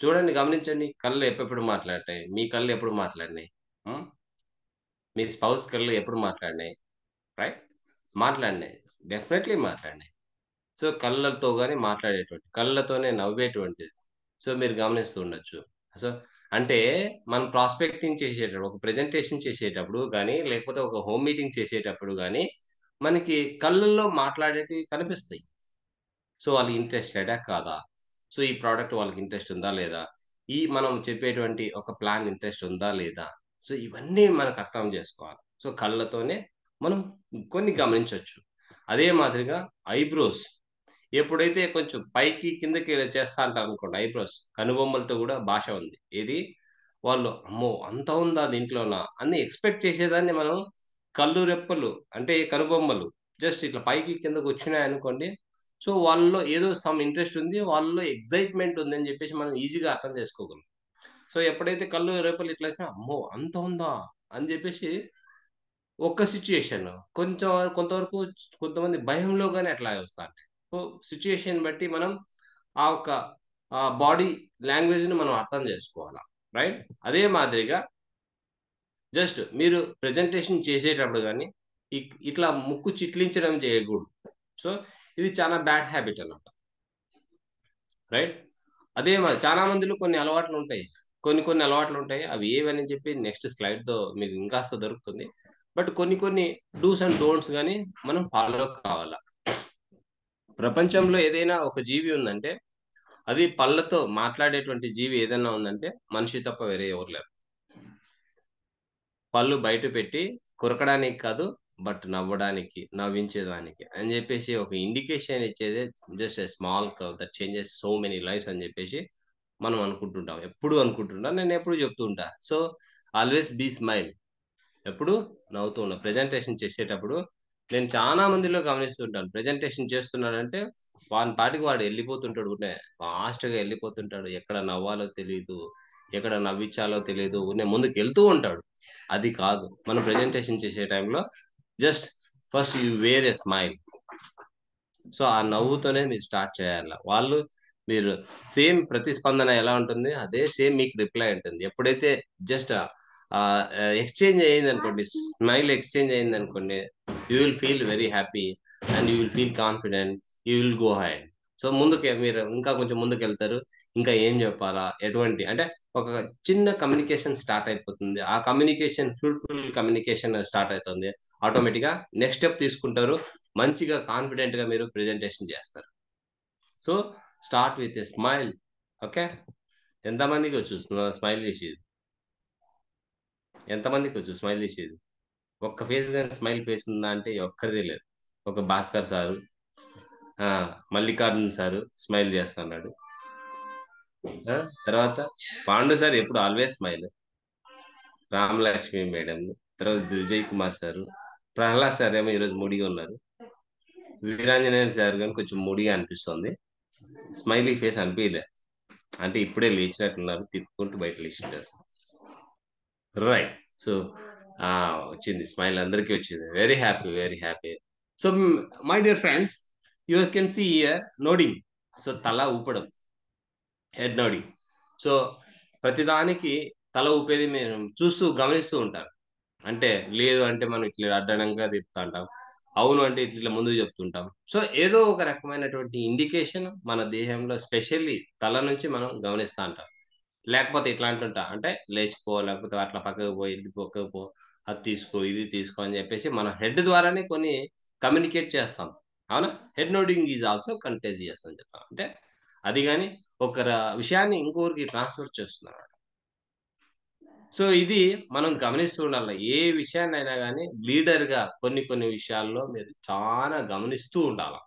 చూడండి, గమనించండి, కళ్ళు ఎప్పుడు మాట్లాడతాయి? మీ కళ్ళు ఎప్పుడు మాట్లాడినాయి? మీ స్పౌస్ కళ్ళు ఎప్పుడు మాట్లాడినాయి? రైట్? మాట్లాడినాయి, డెఫినెట్లీ మాట్లాడినాయి. సో కళ్ళతో కానీ మాట్లాడేటువంటి, కళ్ళతోనే నవ్వేటువంటిది. సో మీరు గమనిస్తూ ఉండొచ్చు. సో అంటే మనం ప్రాస్పెక్టింగ్ చేసేటప్పుడు, ఒక ప్రెజెంటేషన్ చేసేటప్పుడు కానీ, లేకపోతే ఒక హోమ్ మీటింగ్ చేసేటప్పుడు కానీ మనకి కళ్ళల్లో మాట్లాడేటివి కనిపిస్తాయి. సో వాళ్ళు ఇంట్రెస్టెడా కాదా? సో ఈ ప్రోడక్ట్ వాళ్ళకి ఇంట్రెస్ట్ ఉందా లేదా? ఈ మనం చెప్పేటువంటి ఒక ప్లాన్ ఇంట్రెస్ట్ ఉందా లేదా? సో ఇవన్నీ మనకు అర్థం చేసుకోవాలి. సో కళ్ళతోనే మనం కొన్ని గమనించవచ్చు. అదే మాదిరిగా ఐబ్రోస్ ఎప్పుడైతే కొంచెం పైకి కిందకి చేస్తా అంటారు అనుకోండి, ఐబ్రోస్ కనుబొమ్మలతో కూడా భాష ఉంది. ఏది వాళ్ళు అమ్మో అంత ఉందా దీంట్లోనా అని ఎక్స్పెక్ట్ చేసేదాన్ని మనం కళ్ళు రెప్పలు అంటే కనుబొమ్మలు జస్ట్ ఇట్లా పైకి కిందకి వచ్చినాయి అనుకోండి. సో వాళ్ళలో ఏదో సమ్ ఇంట్రెస్ట్ ఉంది, వాళ్ళలో ఎగ్జైట్మెంట్ ఉంది అని చెప్పేసి మనం ఈజీగా అర్థం చేసుకోగలం. సో ఎప్పుడైతే కళ్ళు రెప్పలు ఇట్లా వచ్చినా అమ్మో అంత ఉందా అని చెప్పేసి ఒక్క సిచ్యుయేషన్ కొంచెం కొంతవరకు కొంతమంది భయంలో కానీ అట్లా వస్తా సో సిచ్యుయేషన్ బట్టి మనం ఆ ఒక బాడీ లాంగ్వేజ్ని మనం అర్థం చేసుకోవాలి. రైట్? అదే మాదిరిగా జస్ట్ మీరు ప్రెజెంటేషన్ చేసేటప్పుడు కానీ ఇట్లా ముక్కు చిట్లించడం చేయకూడదు. సో ఇది చాలా బ్యాడ్ హ్యాబిట్ అన్నమాట. రైట్? అదే చాలా మందిలో కొన్ని అలవాట్లు ఉంటాయి, కొన్ని అలవాట్లు ఉంటాయి. అవి ఏవని చెప్పి నెక్స్ట్ స్లైడ్తో మీకు ఇంకాస్త దొరుకుతుంది. బట్ కొన్ని డూస్ అండ్ డోంట్స్ కానీ మనం ఫాలో కావాలా. ప్రపంచంలో ఏదైనా ఒక జీవి ఉందంటే అది పళ్ళతో మాట్లాడేటువంటి జీవి ఏదైనా ఉందంటే మనిషి తప్ప వేరే ఎవరు లేరు. పళ్ళు బయట పెట్టి కొరకడానికి కాదు, బట్ నవ్వడానికి, నవ్వించేదానికి అని చెప్పేసి ఒక ఇండికేషన్ ఇచ్చేదే just a small cow that changes so many lives అని చెప్పేసి మనం అనుకుంటుంటాం. నేను ఎప్పుడు చెప్తూ ఉంటా. సో ఆల్వేస్ బీ స్మైల్, ఎప్పుడు నవ్వుతూ ఉన్నా. ప్రెజెంటేషన్ చేసేటప్పుడు నేను చాలా మందిలో గమనిస్తుంటాను, ప్రెజెంటేషన్ చేస్తున్నాడంటే వాని పాటికి వాడు వెళ్ళిపోతుంటాడు, ఫాస్ట్గా వెళ్ళిపోతుంటాడు. ఎక్కడ నవ్వాలో తెలియదు, ఎక్కడ నవ్వించాలో తెలియదు, ముందుకు వెళ్తూ ఉంటాడు. అది కాదు, మనం ప్రెజెంటేషన్ చేసే టైంలో just first you wear a smile. So ఆ నవ్వుతోనే మీరు స్టార్ట్ చేయాలి. వాళ్ళు మీరు సేమ్ ప్రతిస్పందన ఎలా ఉంటుంది అదే సేమ్ మీకు రిప్లై ఉంటుంది. ఎప్పుడైతే జస్ట్ ఎక్స్చేంజ్ అయ్యింది అనుకోండి, స్మైల్ ఎక్స్చేంజ్ అయ్యింది అనుకోండి, you will feel very happy and you will feel confident, you will go head. So ముందుకే మీరు ఇంకా కొంచెం ముందుకు వెళ్తారు. ఇంకా ఏం చెప్పాలా, ఎటువంటి అంటే ఒక చిన్న కమ్యూనికేషన్ స్టార్ట్ అయిపోతుంది. ఆ కమ్యూనికేషన్ ఫ్రూట్ఫుల్ కమ్యూనికేషన్ స్టార్ట్ అవుతుంది. ఆటోమేటిక్గా నెక్స్ట్ స్టెప్ తీసుకుంటారు, మంచిగా కాన్ఫిడెంట్గా మీరు ప్రెజెంటేషన్ చేస్తారు. So start with a smile. Okay, ఎంతమందికి వచ్చు స్మైల్ చేసేది? ఎంతమందికి వచ్చు స్మైల్ చేసేది? ఒక్క ఫేస్ కానీ స్మైల్ ఫేస్ ఉందా అంటే ఒక్కరిదే లేదు. ఒక Bhaskar sir, Mallikarjun sir smile చేస్తున్నాడు. తర్వాత పాండు సార్ ఎప్పుడు ఆల్వేస్ స్మైల్. రామలక్ష్మి మేడం, తర్వాత విజయ్ కుమార్ సారు, ప్రహ్లాద్ సార్ ఏమో ఈరోజు మూడిగా ఉన్నారు. వీరాంజనేయ సార్ కానీ కొంచెం మూడిగా అనిపిస్తుంది, స్మైలీ ఫేస్ అనిపించలే. అంటే ఇప్పుడే లేచినట్లున్నారు, తిప్పుకుంటూ బయట లేచినారు. రైట్? సో వచ్చింది స్మైల్, అందరికీ వచ్చింది. Very happy, very happy. So my dear friends, you can see here nodding. So తల ఊపడం, హెడ్ నోడింగ్. సో ప్రతిదానికి తల ఊపేది మేము చూస్తూ గమనిస్తూ ఉంటారు. అంటే లేదు అంటే మనం ఇట్లా అడ్డంగా తిప్పుతా ఉంటాం, అవును అంటే ఇట్లా ముందుకు చెప్తుంటాం. సో ఏదో ఒక రకమైనటువంటి ఇండికేషన్ మన దేహంలో స్పెషల్లీ తల నుంచి మనం గమనిస్తూ ఉంటాం. లేకపోతే ఇట్లా అంటుంటా అంటే లేచిపో, లేకపోతే అట్లా పక్కకు పో, ఇది పక్కకు పో, అది తీసుకో, ఇది తీసుకో అని చెప్పేసి మన హెడ్ ద్వారానే కొన్ని కమ్యూనికేట్ చేస్తాం. అవునా? Head nodding is also contagious అని చెప్తాం. అంటే అది కానీ ఒక విషయాన్ని ఇంకొకరికి ట్రాన్స్ఫర్ చేస్తున్నారు. సో ఇది మనం గమనిస్తూ ఉండాలి. ఏ విషయాన్ని అయినా కానీ లీడర్గా కొన్ని విషయాల్లో మీరు చాలా గమనిస్తూ ఉండాలి.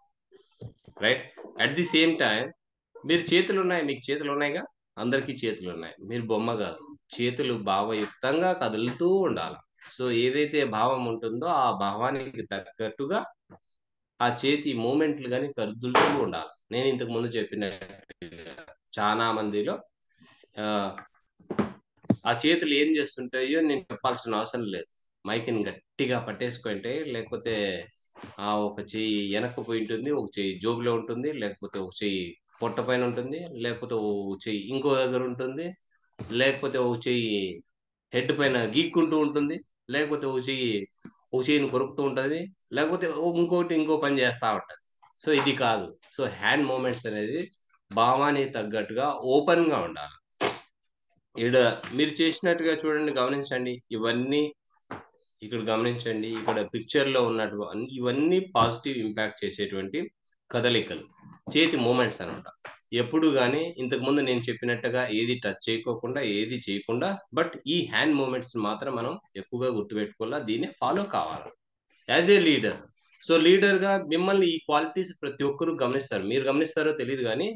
Right? At the same time మీరు చేతులు ఉన్నాయి, మీకు చేతులు ఉన్నాయిగా, అందరికీ చేతులు ఉన్నాయి, మీరు బొమ్మ కాదు. చేతులు భావయుక్తంగా కదులుతూ ఉండాలి. సో ఏదైతే భావం ఉంటుందో ఆ భావానికి తగ్గట్టుగా ఆ చేతి మూమెంట్లు కానీ కదులుతూ ఉండాలి. నేను ఇంతకు ముందు చెప్పిన చాలా మందిలో ఆ చేతులు ఏం చేస్తుంటాయో నేను చెప్పాల్సిన అవసరం లేదు. మైక్ని గట్టిగా పట్టేసుకుంటే, లేకపోతే ఒక చెయ్యి వెనక్కి పోయి ఉంటుంది, ఒక చెయ్యి జోబులో ఉంటుంది, లేకపోతే ఒక చెయ్యి పొట్ట పైన ఉంటుంది, లేకపోతే ఒక చెయ్యి ఇంకో దగ్గర ఉంటుంది, లేకపోతే ఒక చెయ్యి హెడ్ పైన గీక్కుంటూ ఉంటుంది, లేకపోతే ఒక చెయ్యిని కొరుకుతూ ఉంటుంది, లేకపోతే ఇంకో పని చేస్తూ ఉంటుంది. సో ఇది కాదు. సో హ్యాండ్ మూమెంట్స్ అనేది భావానికి తగ్గట్టుగా ఓపెన్గా ఉండాలి. ఇక్కడ మీరు చేసినట్టుగా చూడండి, గమనించండి, ఇవన్నీ ఇక్కడ గమనించండి, ఇక్కడ పిక్చర్ లో ఉన్నట్టు ఇవన్నీ పాజిటివ్ ఇంపాక్ట్ చేసేటువంటి కదలికలు, చేతి మూమెంట్స్ అనమాట. ఎప్పుడు కానీ ఇంతకు ముందు నేను చెప్పినట్టుగా ఏది టచ్ చేయకోకుండా, ఏది చేయకుండా, బట్ ఈ హ్యాండ్ మూమెంట్స్ మాత్రం మనం ఎక్కువగా గుర్తుపెట్టుకోవాలా, దీన్ని ఫాలో కావాలి as a leader. So leader గా మిమ్మల్ని ఈ క్వాలిటీస్ ప్రతి ఒక్కరు గమనిస్తారు. మీరు గమనిస్తారో తెలియదు కానీ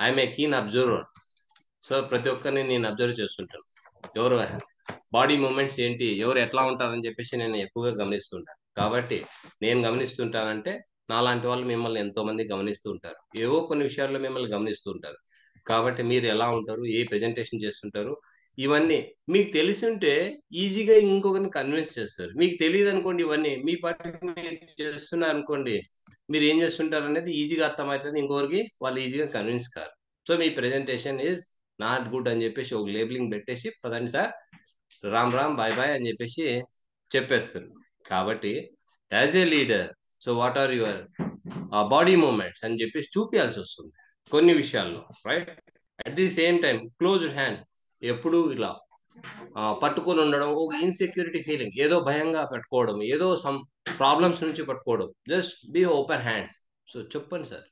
I'm a keen observer. So ప్రతి ఒక్కరిని నేను అబ్జర్వ్ చేస్తుంటాను. ఎవరు బాడీ మూమెంట్స్ ఏంటి, ఎవరు ఎట్లా ఉంటారని చెప్పేసి నేను ఎక్కువగా గమనిస్తుంటాను. కాబట్టి నేను గమనిస్తుంటానంటే నాలాంటి వాళ్ళు మిమ్మల్ని ఎంతో మంది గమనిస్తూ ఉంటారు, ఏవో కొన్ని విషయాల్లో మిమ్మల్ని గమనిస్తూ ఉంటారు. కాబట్టి మీరు ఎలా ఉంటారు, ఏ ప్రెజెంటేషన్ చేస్తుంటారు, ఇవన్నీ మీకు తెలిసి ఉంటే ఈజీగా ఇంకొకరిని కన్విన్స్ చేస్తారు. మీకు తెలియదు అనుకోండి, ఇవన్నీ మీ పాటికి మీరు చేస్తున్నారు అనుకోండి, మీరు ఏం చేస్తుంటారు అనేది ఈజీగా అర్థమవుతుంది, ఇంకొకరికి వాళ్ళు ఈజీగా కన్విన్స్ కారు. సో మీ ప్రెజెంటేషన్ ఈజ్ నాట్ గుడ్ అని చెప్పేసి ఒక లేబులింగ్ పెట్టేసి పదండి sir, Ram Ram bye bye అని చెప్పేసి చెప్పేస్తారు. కాబట్టి as a leader, so what are your body moments అని చెప్పేసి చూపించాల్సి వస్తుంది కొన్ని విషయాల్లో, right? At the same time closed hand, ఎప్పుడు ఇలా పట్టుకొని ఉండడం, ఒక ఇన్సెక్యూరిటీ ఫీలింగ్, ఏదో భయంగా పట్టుకోవడం, ఏదో సమ్ ప్రాబ్లమ్స్ నుంచి పట్టుకోవడం, just be open hands. So చెప్పండి సార్,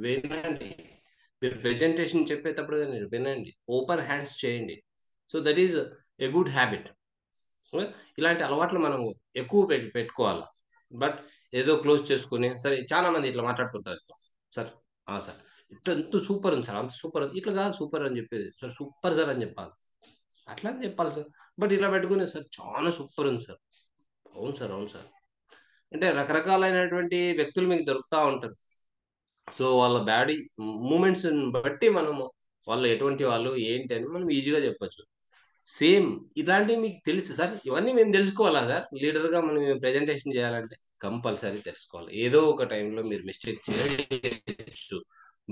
వినండి, మీరు ప్రెజెంటేషన్ చెప్పేటప్పుడు కానీ వినండి, ఓపెన్ హ్యాండ్స్ చేయండి. So that is a good habit. ఇలాంటి అలవాట్లు మనం ఎక్కువ పెట్టుకోవాలి. బట్ ఏదో క్లోజ్ చేసుకుని, సరే చాలా మంది ఇట్లా మాట్లాడుతుంటారు, సార్ సార్ ఇట్లా ఎంత సూపర్ ఉంది సార్, అంత సూపర్, ఇట్లా కాదు సూపర్ అని చెప్పేది, సార్ సూపర్ సార్ అని చెప్పాలి, అట్లా అని చెప్పాలి సార్. బట్ ఇలా పెట్టుకునే సార్ చాలా సూపర్ ఉంది సార్, అవును సార్ అవును సార్, అంటే రకరకాలైనటువంటి వ్యక్తులు మీకు దొరుకుతూ ఉంటారు. సో వాళ్ళ బాడీ మూమెంట్స్ బట్టి మనము వాళ్ళు ఎటువంటి వాళ్ళు ఏంటి అని మనం ఈజీగా చెప్పొచ్చు. సేమ్ ఇలాంటివి మీకు తెలుసు సార్, ఇవన్నీ మేము తెలుసుకోవాలా సార్, లీడర్గా మనం ప్రెజెంటేషన్ చేయాలంటే కంపల్సరీ తెలుసుకోవాలి. ఏదో ఒక టైంలో మీరు మిస్టేక్ చేయవచ్చు,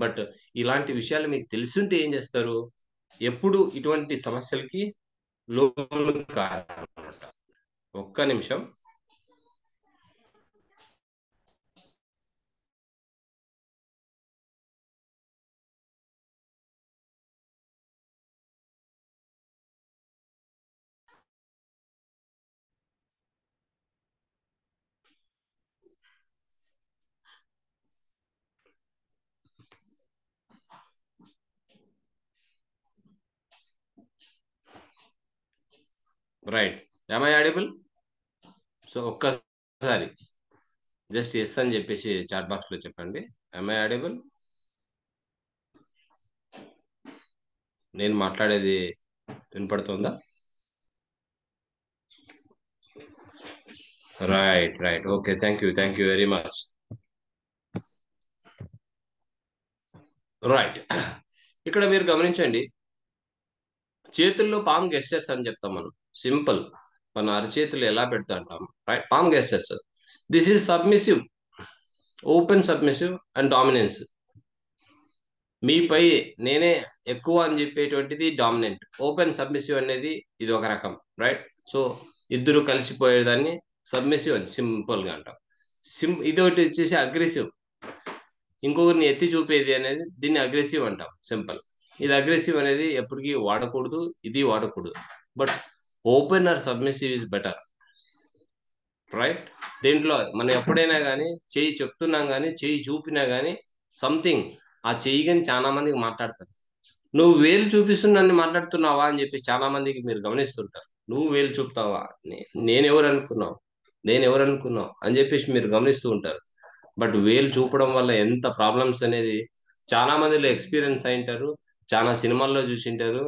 బట్ ఇలాంటి విషయాలు మీకు తెలుసుంటే ఏం చేస్తారు, ఎప్పుడు ఇటువంటి సమస్యలకి లోను కారన్నమాట. ఒక్క నిమిషం. Right, am I audible? So ఒక్కసారి జస్ట్ ఎస్ అని చెప్పేసి చాట్ బాక్స్ లో చెప్పండి, am I audible? నేను మాట్లాడేది వినపడుతుందా? Right right, okay, thank you very much. Right, ఇక్కడ మీరు గమనించండి, చేతుల్లో పామ్ గెస్టర్స్ అని చెప్తాం మనం, సింపుల్, మన అరచేతులు ఎలా పెడతా అంటాం, right? Palm gestures, this is submissive, open submissive and dominance. మీపై నేనే ఎక్కువ అని చెప్పేటువంటిది డామినెంట్, ఓపెన్ సబ్మిసివ్ అనేది ఇది ఒక రకం, రైట్? సో ఇద్దరు కలిసిపోయేదాన్ని సబ్మిసివ్ అని సింపుల్ గా అంటాం. ఇది ఒకటి వచ్చేసి అగ్రెసివ్, ఇంకొకరిని ఎత్తి చూపేది అనేది దీన్ని అగ్రెసివ్ అంటాం, సింపుల్. ఇది అగ్రెసివ్ అనేది ఎప్పటికీ వాడకూడదు, ఇది వాడకూడదు. But open or submissive is better, right? దీంట్లో మనం ఎప్పుడైనా కానీ చెయ్యి చెప్తున్నాం కానీ చెయ్యి చూపినా కానీ సంథింగ్, ఆ చెయ్యి కానీ చాలా మందికి మాట్లాడతారు, నువ్వు వేలు చూపిస్తున్నాన్ని మాట్లాడుతున్నావా అని చెప్పి చాలా మందికి మీరు గమనిస్తుంటారు. నువ్వు వేలు చూపుతావా, నేనెవరు అనుకున్నావు అని చెప్పేసి మీరు గమనిస్తూ ఉంటారు. బట్ వేలు చూపడం వల్ల ఎంత ప్రాబ్లమ్స్ అనేది చాలా మందిలో ఎక్స్పీరియన్స్ అయింటారు, చాలా సినిమాల్లో చూసింటారు,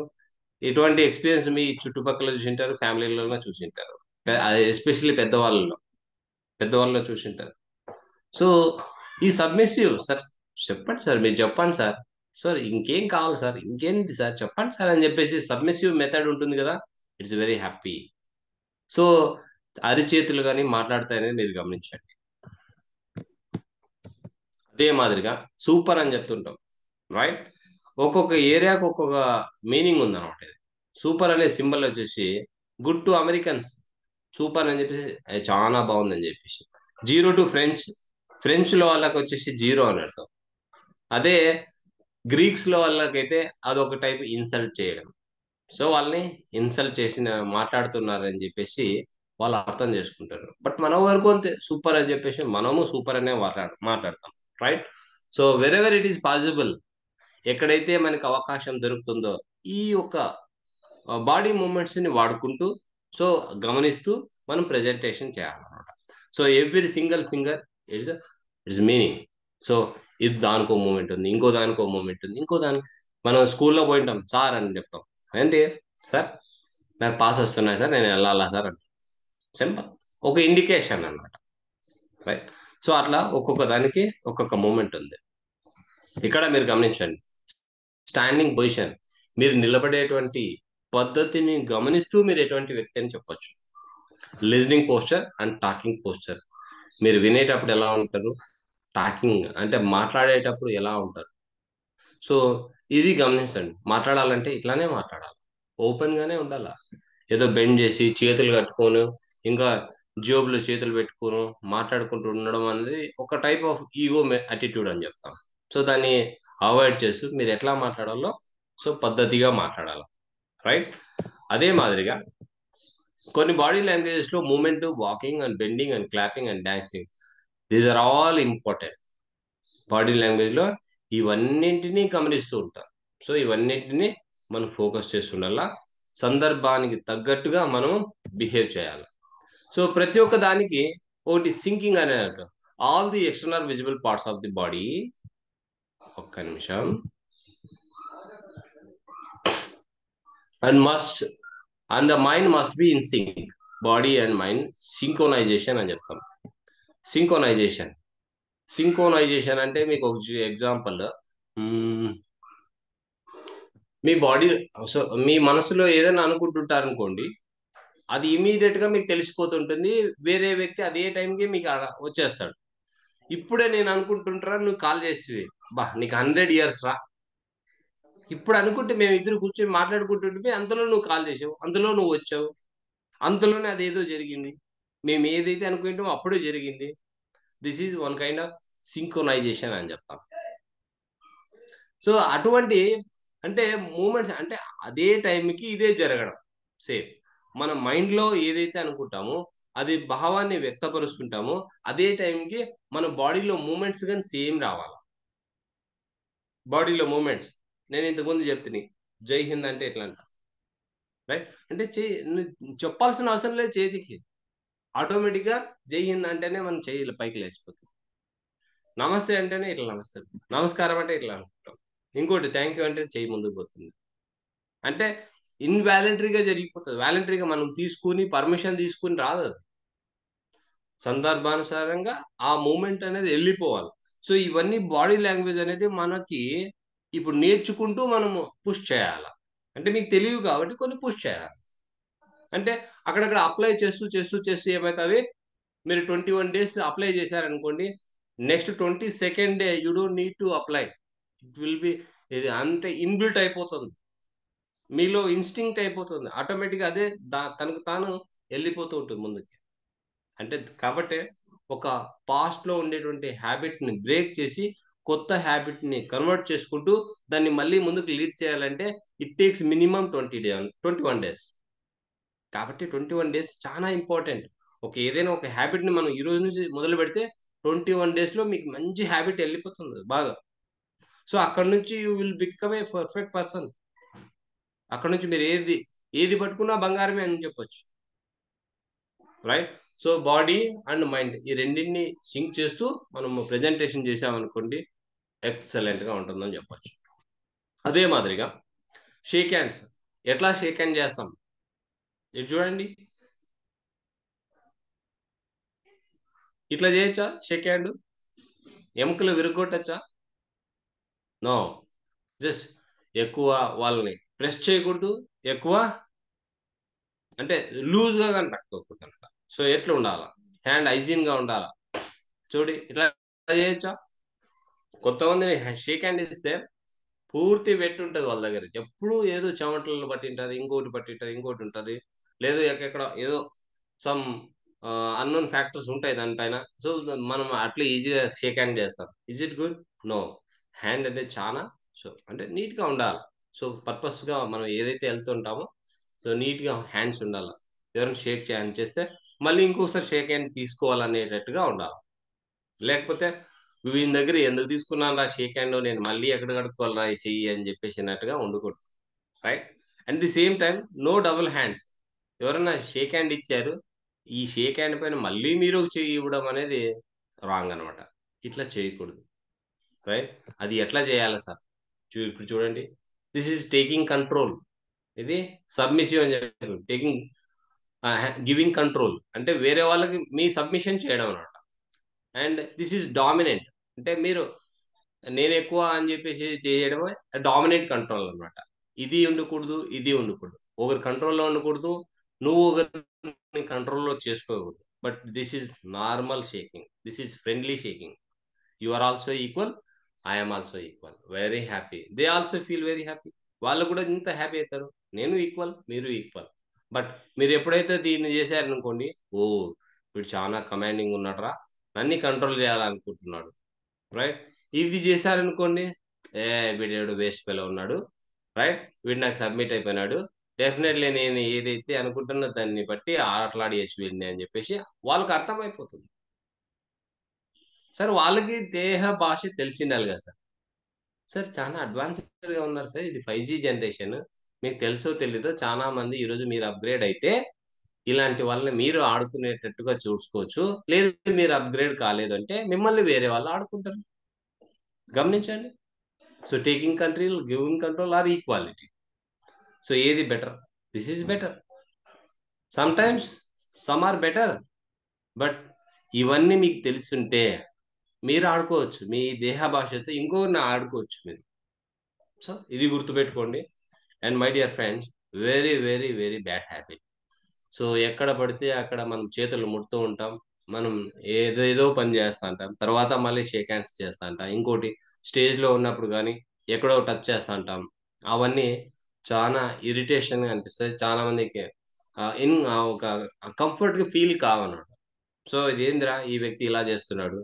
ఇటువంటి ఎక్స్పీరియన్స్ మీ చుట్టుపక్కల చూసింటారు, ఫ్యామిలీలలో చూసింటారు, ఎస్పెషల్లీ పెద్దవాళ్ళలో చూసింటారు. సో ఈ సబ్మిసివ్, సార్ చెప్పండి సార్, మీరు చెప్పండి సార్, సార్ ఇంకేం కావాలి సార్, ఇంకేంటి సార్ చెప్పండి సార్ అని చెప్పేసి సబ్మిసివ్ మెథడ్ ఉంటుంది కదా, ఇట్స్ వెరీ హ్యాపీ. సో అరిచేతులు కానీ మాట్లాడతాయనేది మీరు గమనించండి. అదే మాదిరిగా సూపర్ అని చెప్తుంటాం, రైట్? ఒక్కొక్క ఏరియాకు ఒక్కొక్క మీనింగ్ ఉందన్నమాట. ఇది సూపర్ అనే సింబల్ వచ్చేసి గుడ్ టు అమెరికన్స్, సూపర్ అని చెప్పేసి అది చాలా బాగుందని చెప్పేసి. జీరో టు ఫ్రెంచ్, ఫ్రెంచ్ లో వాళ్ళకి వచ్చేసి జీరో అని అర్థం. అదే గ్రీక్స్ లో వాళ్ళకైతే అదొక టైప్ ఇన్సల్ట్ చేయడం. సో వాళ్ళని ఇన్సల్ట్ చేసిన మాట్లాడుతున్నారని చెప్పేసి వాళ్ళు అర్థం చేసుకుంటారు. బట్ మన వరకు అంతే, సూపర్ అని చెప్పేసి మనము సూపర్ అనే మాట్లాడతాం, right? So wherever it is possible, ఎక్కడైతే మనకి అవకాశం దొరుకుతుందో ఈ యొక్క బాడీ మూమెంట్స్ ని వాడుకుంటూ, సో గమనిస్తూ మనం ప్రెజెంటేషన్ చేయాలన్నమాట. So every single finger it's meaning. So ఇది దానికో మూమెంట్ ఉంది, ఇంకో దానికో మూమెంట్ ఉంది, ఇంకో దానికి. మనం స్కూల్లో పోయింటాం, సార్ అని చెప్తాం, ఏంటి సార్ నాకు పాస్ వస్తున్నాయి సార్, నేను వెళ్ళాలా సార్ అంటే సింపుల్, ఒక ఇండికేషన్ అన్నమాట, రైట్? సో అట్లా ఒక్కొక్క దానికి ఒక్కొక్క మూమెంట్ ఉంది. ఇక్కడ మీరు గమనించండి, స్టాండింగ్ పొజిషన్, మీరు నిలబడేటువంటి పద్ధతిని గమనిస్తూ మీరు ఎటువంటి వ్యక్తి అని చెప్పొచ్చు. Listening posture and talking posture, మీరు వినేటప్పుడు ఎలా ఉంటారు, టాకింగ్ అంటే మాట్లాడేటప్పుడు ఎలా ఉంటారు. సో ఇది గమనించండి. మాట్లాడాలంటే ఇట్లానే మాట్లాడాలి, ఓపెన్ గానే ఉండాలా. ఏదో బెండ్ చేసి చేతులు కట్టుకోను, ఇంకా జోబులో చేతులు పెట్టుకోను మాట్లాడుకుంటూ ఉండడం అనేది ఒక టైప్ ఆఫ్ ఈగో అటిట్యూడ్ అని చెప్తాం. సో దాన్ని అవాయిడ్ చేస్తూ మీరు ఎట్లా మాట్లాడాలో సో పద్ధతిగా మాట్లాడాలి, రైట్? అదే మాదిరిగా కొన్ని బాడీ లాంగ్వేజెస్ లో moment, walking and bending and clapping and dancing, these are all important. Body language లో ఇవన్నింటినీ గమనిస్తూ ఉంటాం. సో ఇవన్నింటినీ మనం ఫోకస్ చేస్తుండాలా, సందర్భానికి తగ్గట్టుగా మనం బిహేవ్ చేయాలి. సో ప్రతి ఒక్క దానికి ఒకటి సింకింగ్ అనే అంటారు. All the external visible parts of the body, ఒక్క నిమిషం, and the mind must be in sync. Body and mind synchronisation అని చెప్తాం. సింక్రోనైజేషన్ అంటే మీకు ఒక ఎగ్జాంపుల్, మీ బాడీ, సో మీ మనసులో ఏదైనా అనుకుంటుంటారు అనుకోండి, అది ఇమీడియట్ గా మీకు తెలిసిపోతుంటుంది. వేరే వ్యక్తి అదే టైంకి మీకు వచ్చేస్తాడు. ఇప్పుడే నేను అనుకుంటుంటారా, నువ్వు కాల్ చేసి బా నీకు 100 years రా, ఇప్పుడు అనుకుంటే మేము ఇద్దరు కూర్చొని మాట్లాడుకుంటుంటే అంతలో నువ్వు కాల్ చేసావు, అంతలో నువ్వు వచ్చావు, అంతలోనే అదేదో జరిగింది, మేము ఏదైతే అనుకుంటామో అప్పుడే జరిగింది. This is one kind of synchronisation అని చెప్తాం. సో అటువంటి అంటే మూమెంట్స్ అంటే అదే టైంకి ఇదే జరగడం. సేమ్ మన మైండ్ లో ఏదైతే అనుకుంటామో అది భావాన్ని వ్యక్తపరుస్తుంటామో అదే టైంకి మన బాడీలో మూమెంట్స్ కానీ సేమ్ రావాలి. బాడీలో మూమెంట్స్ నేను ఇంతకుముందు చెప్తున్నా, జై హింద్ అంటే ఎట్లా అంట, రైట్? అంటే చెప్పాల్సిన అవసరం లేదు, చేతికి ఆటోమేటిక్ గా జై హింద్ అంటేనే మనం చేయి పైకి లేచిపోతుంది. నమస్తే అంటేనే ఇట్లా నమస్తే, నమస్కారం అంటే ఇట్లా అనుకుంటాం, ఇంకోటి థ్యాంక్ యూ అంటే చేయి ముందుకు పోతుంది. అంటే ఇన్వాలంటరీగా జరిగిపోతుంది, వాలంటరీగా మనం తీసుకుని పర్మిషన్ తీసుకుని రాదు. అది సందర్భానుసారంగా ఆ మూమెంట్ అనేది వెళ్ళిపోవాలి. సో ఇవన్నీ బాడీ లాంగ్వేజ్ అనేది మనకి ఇప్పుడు నేర్చుకుంటూ మనము పుష్ చేయాలి. అంటే మీకు తెలియదు కాబట్టి కొన్ని పుష్ చేయాలి. అంటే అక్కడక్కడ అప్లై చేస్తూ చేస్తూ చేస్తూ ఏమవుతుంది, మీరు 21 days అప్లై చేశారనుకోండి, next 22nd day you don't need to apply, it will be అంటే ఇన్బిల్ట్ అయిపోతుంది, మీలో ఇన్స్టింక్ట్ అయిపోతుంది, ఆటోమేటిక్గా అదే తనకు తాను వెళ్ళిపోతూ ఉంటుంది ముందుకి. అంటే కాబట్టి ఒక పాస్ట్ లో ఉండేటువంటి హ్యాబిట్ ని బ్రేక్ చేసి కొత్త హ్యాబిట్ ని కన్వర్ట్ చేసుకుంటూ దాన్ని మళ్ళీ ముందుకు లీడ్ చేయాలంటే ఇట్ టేక్స్ మినిమం 21 days. కాబట్టి 21 days చాలా ఇంపార్టెంట్. ఏదైనా ఒక హ్యాబిట్ ని మనం ఈ రోజు నుంచి మొదలు పెడితే 21 days లో మీకు మంచి హ్యాబిట్ వెళ్ళిపోతుంది బాగా. సో అక్కడ నుంచి you will become a perfect person. అక్కడ నుంచి మీరు ఏది పట్టుకున్నా బంగారమే అని చెప్పొచ్చు, right? So body and mind ఈ రెండింటిని సింక్ చేస్తూ మనం ప్రెజెంటేషన్ చేసామనుకోండి ఎక్సలెంట్ గా ఉంటుందని చెప్పొచ్చు. అదే మాదిరిగా షేక్ హ్యాండ్స్, ఎట్లా షేక్ హ్యాండ్ చేస్తాం ఇది చూడండి, ఇట్లా చేయొచ్చా షేక్ హ్యాండ్? ఎముకలు విరగొట్టచ్చా? నో, జస్ట్ ఎక్కువ వాళ్ళని ప్రెస్ చేయకూడదు, ఎక్కువ అంటే లూజ్ గా కానీ పట్టుకోకూడదు అనమాట. సో ఎట్లా ఉండాలా, హ్యాండ్ హైజీన్ గా ఉండాలా. చూడండి ఇట్లా చేయొచ్చా? కొంతమందిని షేక్ హ్యాండ్ ఇస్తే పూర్తి వెట్ ఉంటుంది వాళ్ళ దగ్గర, ఎప్పుడు ఏదో చెమటలను బట్టి ఉంటుంది, ఇంకోటి ఉంటుంది, లేదు ఎక్కడ ఏదో సమ్ అన్నోన్ ఫ్యాక్టర్స్ ఉంటాయి దానిపైన. సో మనం అట్లా ఈజీగా షేక్ హ్యాండ్ చేస్తాం. Is it good? No. Hand అనేది చాలా సో అంటే నీట్గా ఉండాలి. సో పర్పస్గా మనం ఏదైతే వెళ్తుంటామో సో నీట్గా హ్యాండ్స్ ఉండాలి. ఎవరైనా షేక్ హ్యాండ్ చేస్తే మళ్ళీ ఇంకోసారి షేక్ హ్యాండ్ తీసుకోవాలనేటట్టుగా ఉండాలి. లేకపోతే వీని దగ్గర ఎందుకు తీసుకున్నాను రా షేక్ హ్యాండ్, నేను మళ్ళీ ఎక్కడ కడుక్కోవాలరా ఈ చెయ్యి అని చెప్పేసినట్టుగా ఉండకూడదు. Right. And the same time no double hands. ఎవరైనా షేక్ హ్యాండ్ ఇచ్చారు, ఈ షేక్ హ్యాండ్ పైన మళ్ళీ మీరు ఒక చెయ్యి ఇవ్వడం అనేది రాంగ్ అనమాట. ఇట్లా చేయకూడదు. రైట్. అది ఎట్లా చేయాలి సార్? ఇప్పుడు చూడండి, దిస్ ఈజ్ టేకింగ్ కంట్రోల్. ఇది సబ్మిసివ్ అని చెప్పారు. టేకింగ్ గివింగ్ కంట్రోల్ అంటే వేరే వాళ్ళకి మీ సబ్మిషన్ చేయడం అనమాట. అండ్ దిస్ ఈజ్ డామినెంట్ అంటే మీరు నేను ఎక్కువ అని చెప్పేసి చేయడమే డామినెంట్ కంట్రోల్ అనమాట. ఇది ఉండకూడదు, ఇది ఉండకూడదు, ఒకరి కంట్రోల్లో ఉండకూడదు, నువ్వు ఒకరి కంట్రోల్లో చేసుకోకూడదు. But this is normal shaking, this is friendly shaking. You are also equal, I'm also equal, very happy. They also feel very happy. వాళ్ళు కూడా ఇంత హ్యాపీ అవుతారు, నేను ఈక్వల్, మీరు ఈక్వల్. బట్ మీరు ఎప్పుడైతే దీన్ని చేశారనుకోండి, ఓ వీడు చాలా కమాండింగ్ ఉన్నాడురా, నన్ను కంట్రోల్ చేయాలనుకుంటున్నాడు. రైట్. ఇది చేశారనుకోండి, వీడు వేస్ట్ ఫెలో ఉన్నాడు, రైట్, వీడు నాకు సబ్మిట్ అయిపోయినాడు, డెఫినెట్లీ నేను ఏదైతే అనుకుంటున్నా దాన్ని బట్టి ఆటలాడేసి వీడిని అని చెప్పేసి వాళ్ళకి అర్థమైపోతుంది. సార్ వాళ్ళకి దేహ భాష తెలిసిండాలి కదా సార్. సార్ చాలా అడ్వాన్స్డ్గా ఉన్నారు సార్, ఇది 5G జనరేషన్, మీకు తెలుసో తెలీదో చాలా మంది ఈరోజు మీరు అప్గ్రేడ్ అయితే ఇలాంటి వాళ్ళని మీరు ఆడుకునేటట్టుగా చూసుకోవచ్చు. లేదు మీరు అప్గ్రేడ్ కాలేదు అంటే మిమ్మల్ని వేరే వాళ్ళు ఆడుకుంటారు. గమనించండి. So taking control, giving control or equality. So ఏది better? This is better. Sometimes some are better. But ఇవన్నీ మీకు తెలుసుంటే మీరు ఆడుకోవచ్చు, మీ దేహ భాషతో ఇంకొకరిని ఆడుకోవచ్చు మీరు. సో ఇది గుర్తుపెట్టుకోండి. And my dear friends, very very very bad habit. So ఎక్కడ పడితే అక్కడ మనం చేతులు ముడుతూ ఉంటాం, మనం ఏదేదో పని చేస్తూ ఉంటాం, తర్వాత మళ్ళీ షేక్ హ్యాండ్స్ చేస్తూ ఉంటాం, ఇంకోటి స్టేజ్లో ఉన్నప్పుడు కానీ ఎక్కడో టచ్ చేస్తూ ఉంటాం. అవన్నీ చాలా ఇరిటేషన్గా అనిపిస్తుంది చాలా మందికి. ఒక కంఫర్ట్గా ఫీల్ కావన్నమాట. సో ఇదేందిరా ఈ వ్యక్తి ఇలా చేస్తున్నాడు,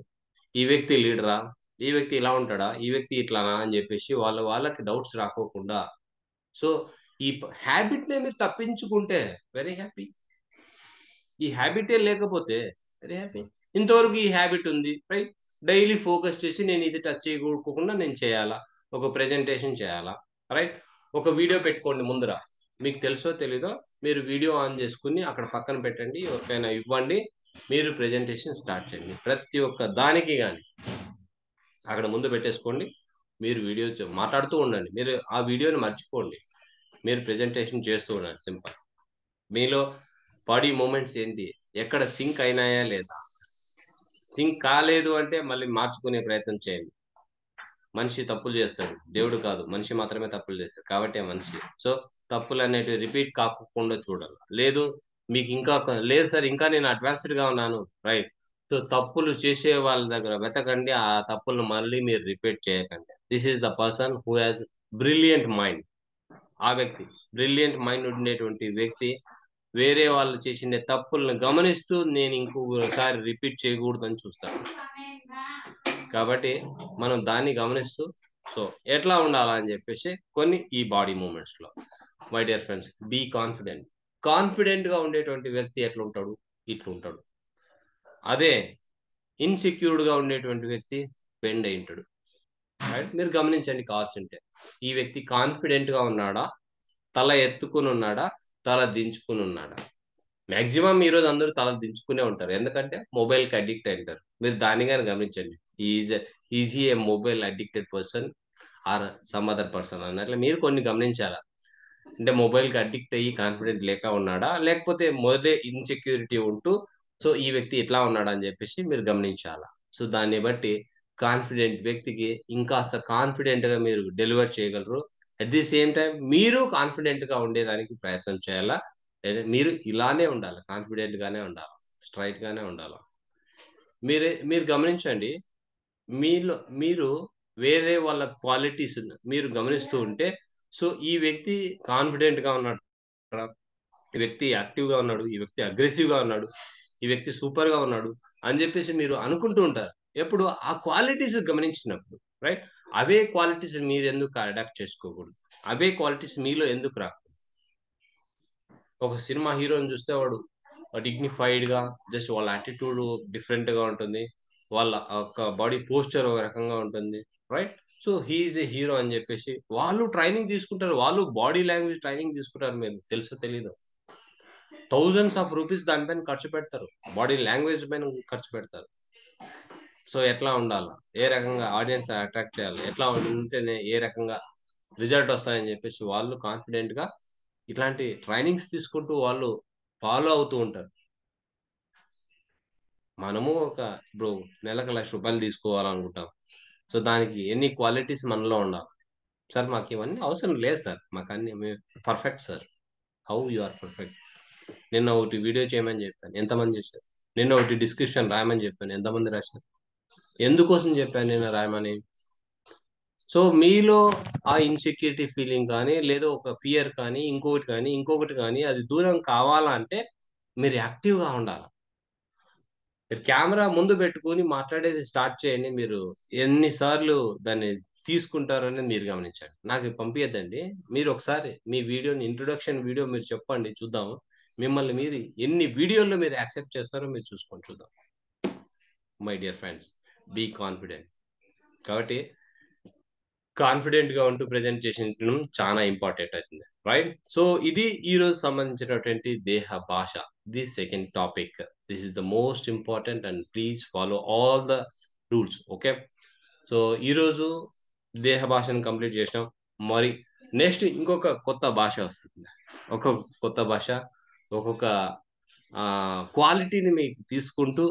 ఈ వ్యక్తి లీడరా, ఈ వ్యక్తి ఇలా ఉంటాడా, ఈ వ్యక్తి ఇట్లానా అని చెప్పేసి వాళ్ళకి డౌట్స్ రాకోకుండా సో ఈ హ్యాబిట్నే మీరు తప్పించుకుంటే వెరీ హ్యాపీ. ఈ హ్యాబిటే లేకపోతే వెరీ హ్యాపీ. ఇంతవరకు ఈ హ్యాబిట్ ఉంది, రైట్, డైలీ ఫోకస్ చేసి నేను ఇది టచ్ చేయకూడకుండా నేను చేయాలా, ఒక ప్రెజెంటేషన్ చేయాలా, రైట్, ఒక వీడియో పెట్టుకోండి ముందర, మీకు తెలుసో తెలీదో మీరు వీడియో ఆన్ చేసుకుని అక్కడ పక్కన పెట్టండి, ఎవరికైనా ఇవ్వండి, మీరు ప్రెజెంటేషన్ స్టార్ట్ చేయండి. ప్రతి ఒక్క దానికి కానీ అక్కడ ముందు పెట్టేసుకోండి, మీరు వీడియో మాట్లాడుతూ ఉండండి, మీరు ఆ వీడియోని మర్చిపోండి, మీరు ప్రెజెంటేషన్ చేస్తూ ఉండండి. సింపుల్. మీలో బాడీ మూమెంట్స్ ఏంటి, ఎక్కడ సింక్ అయినాయా లేదా, సింక్ కాలేదు అంటే మళ్ళీ మార్చుకునే ప్రయత్నం చేయండి. మనిషి తప్పులు చేస్తాడు, దేవుడు కాదు, మనిషి మాత్రమే తప్పులు చేస్తాడు, కాబట్టి మనిషి. సో తప్పులు అనేటివి రిపీట్ కాకుండా చూడాలి. లేదు మీకు ఇంకా లేదు సార్ ఇంకా నేను అడ్వాన్స్డ్గా ఉన్నాను, రైట్, సో తప్పులు చేసే వాళ్ళ దగ్గర వెతకండి, ఆ తప్పులను మళ్ళీ మీరు రిపీట్ చేయకండి. This is the person who has brilliant mind. ఆ వ్యక్తి బ్రిలియంట్ మైండ్ ఉండేటువంటి వ్యక్తి వేరే వాళ్ళు చేసిన తప్పులను గమనిస్తూ నేను ఇంకొకసారి రిపీట్ చేయకూడదని చూస్తాను. కాబట్టి మనం దాన్ని గమనిస్తూ సో ఎట్లా ఉండాలా అని చెప్పేసి కొన్ని ఈ బాడీ మూమెంట్స్ లో. My dear friends, be confident. కాన్ఫిడెంట్ గా ఉండేటువంటి వ్యక్తి ఎట్లా ఉంటాడు, ఇట్లా ఉంటాడు. అదే ఇన్సెక్యూర్డ్ గా ఉండేటువంటి వ్యక్తి బెండ్ అయి ఉంటాడు. రైట్, మీరు గమనించండి కావాల్సింటే. ఈ వ్యక్తి కాన్ఫిడెంట్ గా ఉన్నాడా, తల ఎత్తుకుని ఉన్నాడా, తల దించుకుని ఉన్నాడా? మాక్సిమం ఈరోజు అందరూ తల దించుకునే ఉంటారు, ఎందుకంటే మొబైల్కి అడిక్ట్ అయి ఉంటారు. మీరు దాన్ని కానీ గమనించండి. Easy A mobile addicted person are some other person అన్నట్లు మీరు కొన్ని గమనించాలా. అంటే మొబైల్కి అడిక్ట్ అయ్యి కాన్ఫిడెంట్ లేక ఉన్నాడా, లేకపోతే మొదలే ఇన్సెక్యూరిటీ ఉంటూ సో ఈ వ్యక్తి ఎట్లా ఉన్నాడా అని చెప్పేసి మీరు గమనించాలా. సో దాన్ని బట్టి కాన్ఫిడెంట్ వ్యక్తికి ఇంకాస్త కాన్ఫిడెంట్గా మీరు డెలివర్ చేయగలరు. అట్ ది సేమ్ టైం మీరు కాన్ఫిడెంట్గా ఉండేదానికి ప్రయత్నం చేయాలా. మీరు ఇలానే ఉండాలి, కాన్ఫిడెంట్గానే ఉండాలి, స్ట్రైట్గానే ఉండాలి. మీరు గమనించండి, మీరు వేరే వాళ్ళ క్వాలిటీస్ మీరు గమనిస్తూ ఉంటే, సో ఈ వ్యక్తి కాన్ఫిడెంట్ గా ఉన్నాడు, ఈ వ్యక్తి యాక్టివ్ గా ఉన్నాడు, ఈ వ్యక్తి అగ్రెసివ్ గా ఉన్నాడు, ఈ వ్యక్తి సూపర్ గా ఉన్నాడు అని చెప్పేసి మీరు అనుకుంటూ ఉంటారు. ఎప్పుడు ఆ క్వాలిటీస్ గమనించినప్పుడు, రైట్? అవే క్వాలిటీస్ మీరు ఎందుకు అడాప్ట్ చేసుకోకూడదు? అవే క్వాలిటీస్ మీలో ఎందుకు రాకూడదు? ఒక సినిమా హీరోని చూస్తే వాడు డిగ్నిఫైడ్ గా, జస్ట్ వాళ్ళ యాటిట్యూడ్ డిఫరెంట్ గా ఉంటుంది, వాళ్ళ ఒక బాడీ పోస్చర్ ఒక రకంగా ఉంటుంది, రైట్? సో హీఈస్ ఏ హీరో అని చెప్పేసి వాళ్ళు ట్రైనింగ్ తీసుకుంటారు, వాళ్ళు బాడీ లాంగ్వేజ్ ట్రైనింగ్ తీసుకుంటారు. మీరు తెలుసో తెలీదు, థౌజండ్స్ ఆఫ్ రూపీస్ దానిపైన ఖర్చు పెడతారు, బాడీ లాంగ్వేజ్ పైన ఖర్చు పెడతారు. సో ఎట్లా ఉండాలి, ఏ రకంగా ఆడియన్స్ అట్రాక్ట్ చేయాలి, ఎట్లా ఉంటేనే ఏ రకంగా రిజల్ట్ వస్తాయని చెప్పేసి వాళ్ళు కాన్ఫిడెంట్ గా ఇట్లాంటి ట్రైనింగ్స్ తీసుకుంటూ వాళ్ళు ఫాలో అవుతూ ఉంటారు. మనము ఇప్పుడు నెలకు ₹1,00,000 తీసుకోవాలనుకుంటాం. సో దానికి ఎన్ని క్వాలిటీస్ మనలో ఉండాలి? సార్ మాకు ఇవన్నీ అవసరం లేదు సార్, మాకు అన్ని perfect sir. How you are perfect? నిన్న ఒకటి వీడియో చేయమని చెప్పాను, ఎంతమంది చేశారు? నిన్న ఒకటి డిస్క్రిప్షన్ రాయమని చెప్పాను, ఎంతమంది రాశారు? ఎందుకోసం చెప్పాను నేను రాయమని? సో మీలో ఆ ఇన్సెక్యూరిటీ ఫీలింగ్ కానీ, లేదా ఒక ఫియర్ కానీ, ఇంకొకటి కానీ అది దూరం కావాలంటే మీరు యాక్టివ్గా ఉండాలి. మీరు కెమెరా ముందు పెట్టుకుని మాట్లాడేది స్టార్ట్ చేయండి, మీరు ఎన్నిసార్లు దాన్ని తీసుకుంటారని మీరు గమనించండి. నాకు పంపించద్దండి, మీరు ఒకసారి మీ వీడియోని ఇంట్రొడక్షన్ వీడియో మీరు చెప్పండి, చూద్దాము మిమ్మల్ని మీరు ఎన్ని వీడియోల్లో మీరు యాక్సెప్ట్ చేస్తారో మీరు చూసుకొని చూద్దాం. My dear friends, be confident. కాబట్టి కాన్ఫిడెంట్ గా ఉంటూ ప్రెజెంట్ చేసిన చాలా ఇంపార్టెంట్ అవుతుంది, రైట్? సో ఇది ఈ రోజు సంబంధించినటువంటి దేహ భాష, the second topic. This is the most important and please follow all the rules, okay? So ఈ రోజు దేహ భాషను కంప్లీట్ చేసినాం. మరి నెక్స్ట్ ఇంకొక కొత్త భాష వస్తుంది, ఒక్కొక్క కొత్త భాష ఒక్కొక్క క్వాలిటీని మీకు తీసుకుంటూ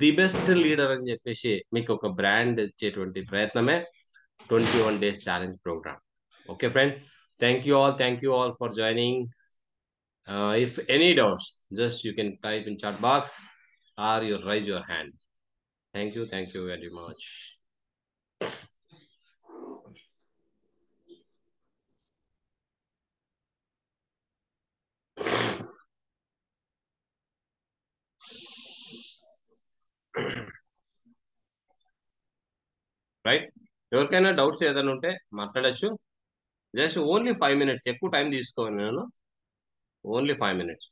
ది బెస్ట్ లీడర్ అని చెప్పేసి మీకు ఒక బ్రాండ్ ఇచ్చేటువంటి ప్రయత్నమే 21 days challenge program. Okay, friend. Thank you all for joining. If any doubts, just you can type in chat box or you raise your hand. Thank you very much. Right, ఎవరికైనా doubts ఏదైనా ఉంటే మాట్లాడచ్చు. Just only 5 minutes, ఎక్కువ time తీసుకోను నేను, only 5 minutes.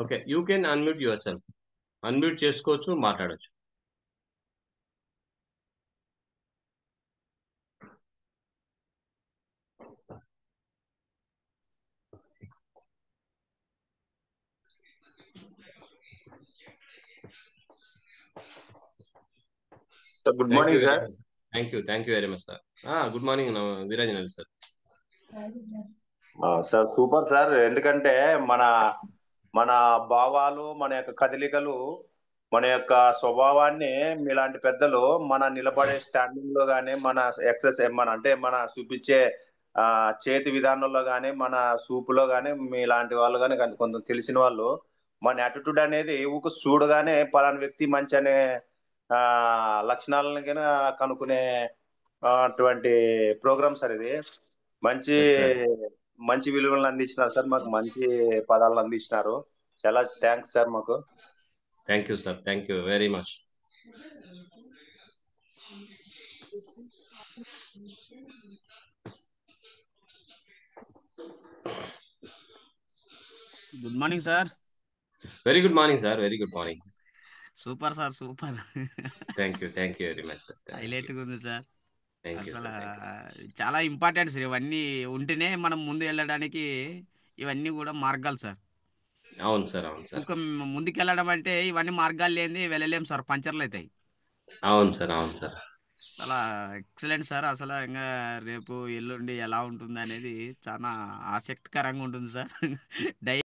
Okay, you can unmute yourself, unmute చేసుకోవచ్చు, మాట్లాడచ్చు. Good morning sir. Thank you very much sir. Good morning వీరాజనల్ సార్. Sir super sir. ఎందుకంటే మన మన భావాలు, మన యొక్క కదలికలు, మన యొక్క స్వభావాన్ని మీలాంటి పెద్దలు మన నిలబడే స్టాండింగ్ లో గానీ, మన ఎక్సర్సైజ్ మన చూపించే చేతి విధానంలో గానీ, మన సూపులో గానీ, మీలాంటి వాళ్ళు కానీ కొంత తెలిసిన వాళ్ళు మన యాటిట్యూడ్ అనేది చూడగానే పలానా వ్యక్తి మంచి అనే లక్షణాలను కానీ కనుక్కునే అటువంటి ప్రోగ్రామ్ సార్ ఇది. మంచి మంచి విలువలను అందించినారు సార్, మాకు మంచి పదాలను అందించినారు. చాలా థ్యాంక్స్ సార్. మాకు thank you sir, thank you very much. Good morning sir. Very good morning sir, very good morning. Super sir, super. Thank you very much sir. Highlight గా ఉంది సార్. అసలు సార్ చాలా important sir, ఇవన్నీ ఉంటేనే మనం ముందు వెళ్ళడానికి ఇవన్నీ కూడా మార్గాలు సార్. అవును సార్, అవును సార్. ఇంకా ముందుకు వెళ్ళడం అంటే ఇవన్నీ మార్గాలు లేని వెళ్ళలేం సార్, పంచర్లు అవుతాయి. అవును సార్, అవును సార్. చాలా ఎక్సలెంట్ సార్. అసలు ఇంకా రేపు ఎల్లుండి ఎలా ఉంటుంది అనేది చాలా ఆసక్తికరంగా ఉంటుంది సార్.